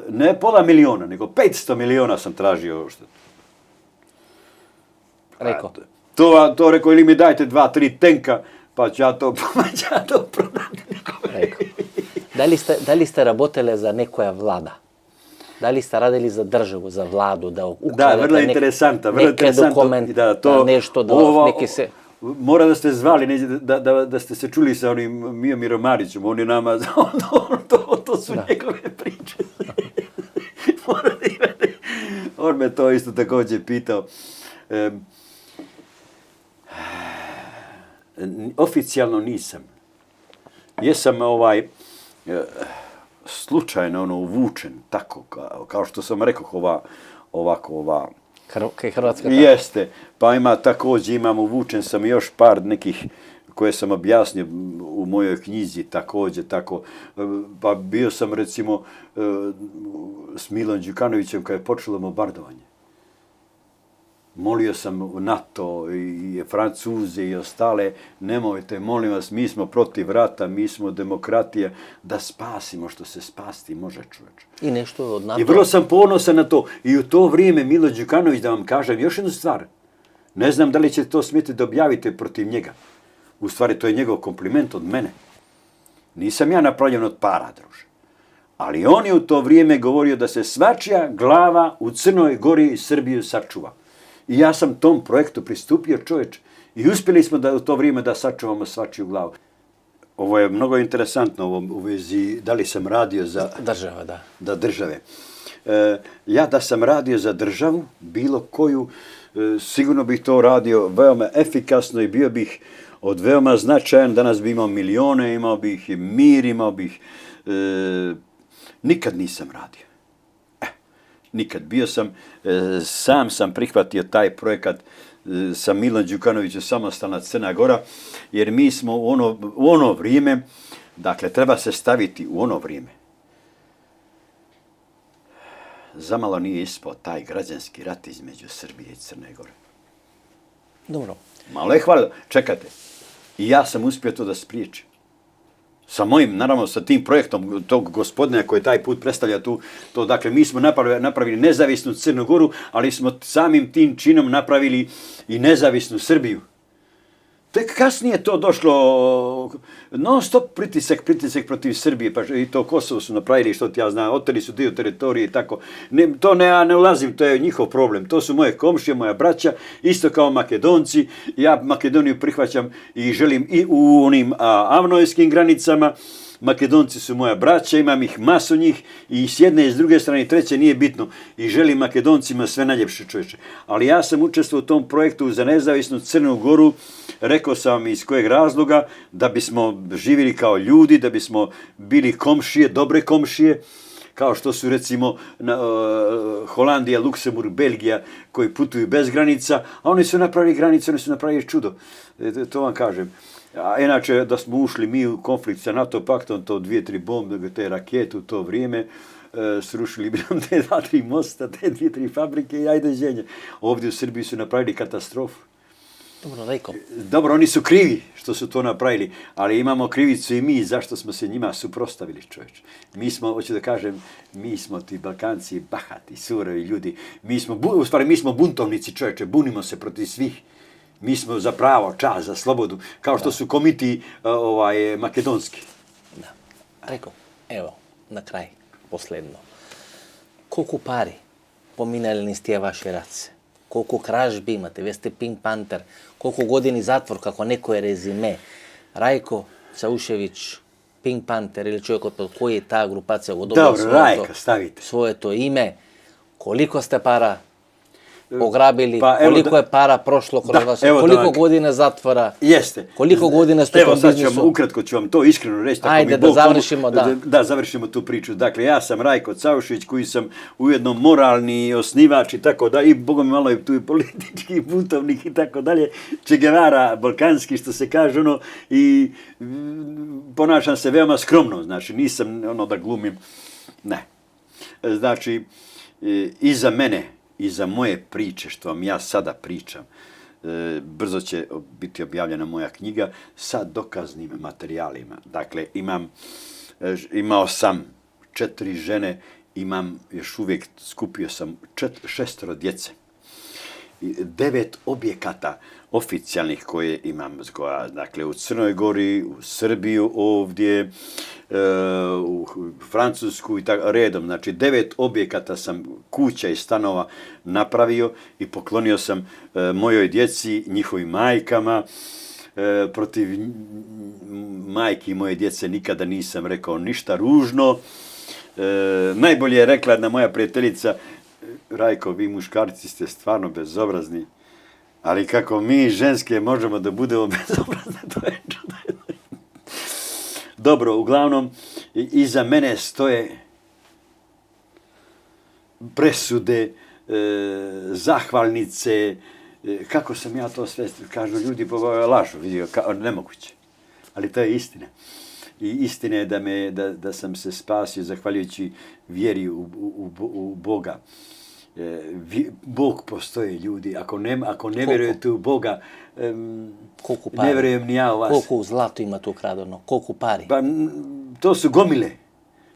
ne pola miliona, nego 500 miliona sam tražio odštetu. Reko. To rekao, ili mi dajte 2-3 tenka, pa ću ja to prodati nekome. Da li ste rabotele za nekoja vlada? Da li ste radili za državu, za vladu, da ukradete vrlo interesantno, neke dokumente, da nešto, da neki se... Mora da ste zvali, da ste se čuli sa onim Mijomirom Marićem, on je nama, to su njegove priče. On me to isto također pitao. Oficijalno nisam. Jesam slučajno uvučen, tako, kao što sam rekao, ova Hrvatska. Jeste, pa imam uvučen sam još par nekih koje sam objasnio u mojoj knjizi također, tako, pa bio sam recimo s Milom Đukanovićem kad je počelo bombardovanje. Molio sam NATO i Francuze i ostale, nemojte, molim vas, mi smo protiv rata, mi smo demokratija, da spasimo što se spasti može, čovječ. I nešto od NATO. I vrlo sam ponosan na to. I u to vrijeme Milo Đukanović, da vam kažem još jednu stvar, ne znam da li ćete to smjeti da objavite protiv njega. U stvari, to je njegov kompliment od mene. Nisam ja napravljen od para, druže. Ali on je u to vrijeme govorio da se svačija glava u Crnoj Gori i Srbiju sačuva. I ja sam tom projektu pristupio, čovječ, i uspjeli smo da u to vrijeme da sačuvamo svačiju glavu. Ovo je mnogo interesantno u vezi da li sam radio za... Država, da. Da, države. Ja da sam radio za državu, bilo koju, sigurno bih to radio veoma efikasno i bio bih od veoma značajan. Danas bi imao milione, imao bih mir, imao bih... Nikad nisam radio. Nikad. Bio sam, sam sam prihvatio taj projekat sa Milom Đukanovićem, Samostalna Crna Gora, jer mi smo u ono vrijeme, dakle, treba se staviti u ono vrijeme. Zamalo nije ispao taj građanski rat između Srbije i Crne Gore. Dobro. Malo je hvala. Čekajte. I ja sam uspio to da spriječim. Sa mojim, naravno, sa tim projektom tog gospodina koji taj put predstavlja to, dakle, mi smo napravili nezavisnu Crnu Goru, ali smo samim tim činom napravili i nezavisnu Srbiju. Tek kasnije to došlo, non stop pritisak protiv Srbije, pa i to Kosovo su napravili, što ti ja znam, oteli su dio teritorije i tako. To ne ulazim, to je njihov problem, to su moje komšije, moja braća, isto kao Makedonci. Ja Makedoniju prihvaćam i želim i u onim avnojskim granicama. Makedonci su moja braća, imam ih masu njih i s jedne i s druge strane i treće nije bitno i želim Makedoncima sve najljepše, čovječe. Ali ja sam učestvovao u tom projektu za nezavisnu Crnu Goru, rekao sam vam iz kojeg razloga, da bismo živjeli kao ljudi, da bismo bili komšije, dobre komšije, kao što su recimo Holandija, Luksemburg, Belgija, koji putuju bez granica, a oni su napravili granice, oni su napravili čudo. To vam kažem. A inače, da smo ušli mi u konflikt sa NATO paktom, to 2-3 bombe, te rakete u to vrijeme, srušili bi nam te 2-3 mosta, te 2-3 fabrike i ajde ženje. Ovdje u Srbiji su napravili katastrofu. Dobro, oni su krivi što su to napravili, ali imamo krivicu i mi zašto smo se njima suprotstavili, čovječe. Mi smo, hoću da kažem, mi smo ti Balkanci bahati, surovi ljudi. Mi smo buntovnici, čovječe, bunimo se protiv svih. Mi smo za pravo, čast, za slobodu, kao što su komiti makedonski. Da. Reko, evo, na kraj, posljedno. Koliko pari pominjali niste vaše race? Koliko kražbi imate? Vi ste Pink Panther. Koliko godini zatvor, kako neko je rezime? Rajko Caušević, Pink Panther ili čovjek od koji je ta grupacija odobila svoje to ime. Koliko ste para ograbili, koliko je para prošlo kroz vas, koliko godina zatvora, koliko godina ste u tom biznisu? Ukratko ću vam to iskreno reći. Ajde, da završimo, da završimo tu priču. Dakle, ja sam Rajko Caušević, koji sam ujedno moralni osnivač i tako da, i Bogom mi malo je tu i politički putovnik i tako dalje, Che Guevara, balkanski, što se kaže, i ponašam se veoma skromno, znači, nisam da glumim, ne. Znači, iza mene, i za moje priče, što vam ja sada pričam, brzo će biti objavljena moja knjiga sa dokaznim materijalima. Dakle, imao sam 4 žene, imam još uvijek, skupio sam 6 djece. 9 objekata oficijalnih koje imam, dakle u Crnoj Gori, u Srbiju ovdje, u Francusku i tako redom. Znači 9 objekata sam, kuća i stanova napravio i poklonio sam mojoj djeci, njihovim majkama. Protiv majki moje djece nikada nisam rekao ništa ružno. Najbolje je rekla jedna moja prijateljica: Rajko, vi muškarci ste stvarno bezobrazni, ali kako mi ženske možemo da budemo bezobrazne, to je čudno. Dobro, uglavnom, iza mene stoje presude, zahvalnice, kako sam ja to sve, kažu ljudi, lažu, vidio, nemoguće, ali to je istina. I istina je da sam se spasio zahvaljujući vjeri u Boga. Bog postoji, ljudi. Ako ne vjerujete u Boga, ne vjerujem ni ja u vas. Koliko zlato ima tu ukradeno? Koliko pari? Pa, to su gomile.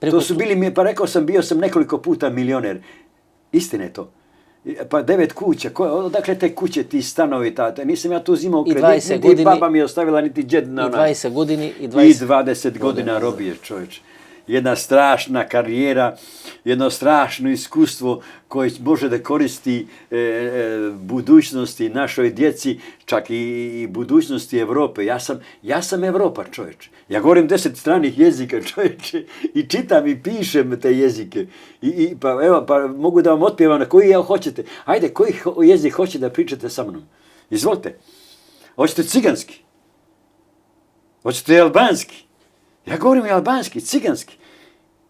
To su bili, pa rekao sam, bio sam nekoliko puta milioner. Istina je to. Pa 9 kuća, odakle te kuće, ti stanovi, nisam ja tu uzimao kredit, niti baba mi je ostavila, niti džed na onaj. I 20 godini, i 20 godina robije, čovječ. Jedna strašna karijera, jedno strašno iskustvo koje može da koristi budućnosti našoj djeci, čak i budućnosti Evrope. Ja sam Evropa, čovječe. Ja govorim 10 stranih jezika, čovječe, i čitam i pišem te jezike. Pa mogu da vam otpjevam na koji hoćete. Ajde, koji jezik hoćete da pričate sa mnom? Izvolite. Hoćete ciganski? Hoćete albanski? Ja govorim i albanski, ciganski.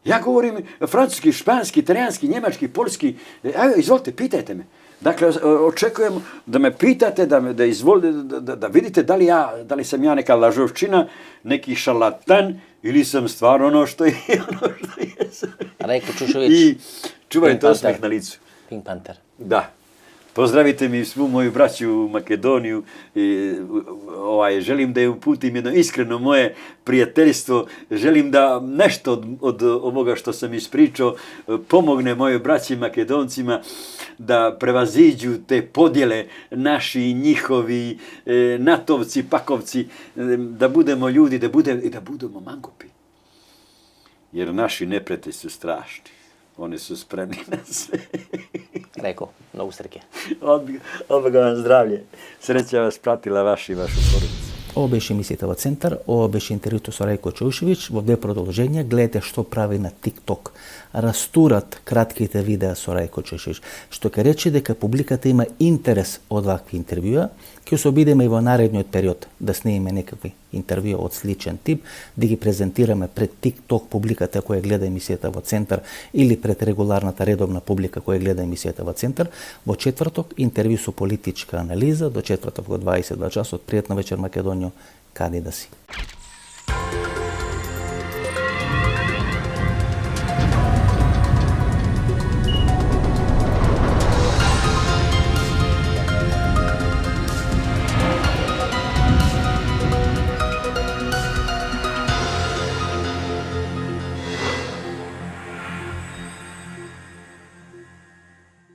Ja govorim francuski, španski, italijanski, njemački, poljski. Evo, izvolite, pitajte me. Dakle, očekujem da me pitate, da vidite da li sam ja neka lažovčina, neki šarlatan, ili sam stvarno ono što je. Rajko Caušević. I čuvajte osmeh na licu. Pink Panther. Da. Pozdravite mi svu moju braću u Makedoniju. Želim da je uputim jedno iskreno moje prijateljstvo. Želim da nešto od ovoga što sam ispričao pomogne mojoj braći Makedoncima da prevaziđu te podjele, naši, njihovi, natovci, pakovci, da budemo ljudi i da budemo mangupi. Jer naši neprijatelji su strašni. Oni su spremni na sve. Reko, na usrke. Odbog vam zdravlje. Sreća vas pratila vašu porodicu. Ovo беше емисијата во Центар, ова беше интервјуто со Рajko Caušević. Во две продолжења гледате што прави на TikTok. Растурат кратките видеа со Рajko Caušević, што ќе рече дека публиката има интерес од вакви интервјуа. Ќе се обидеме и во наредниот период да снимиме некакви интервјуа од сличен тип, да ги презентираме пред TikTok публиката која гледа емисијата во Центар или пред регуларната редовна публика која гледа емисијата во Центар. Во четврток интервју со политичка анализа, до четврток во 22 часот. Пријатна вечер, Македонијо, каде да си.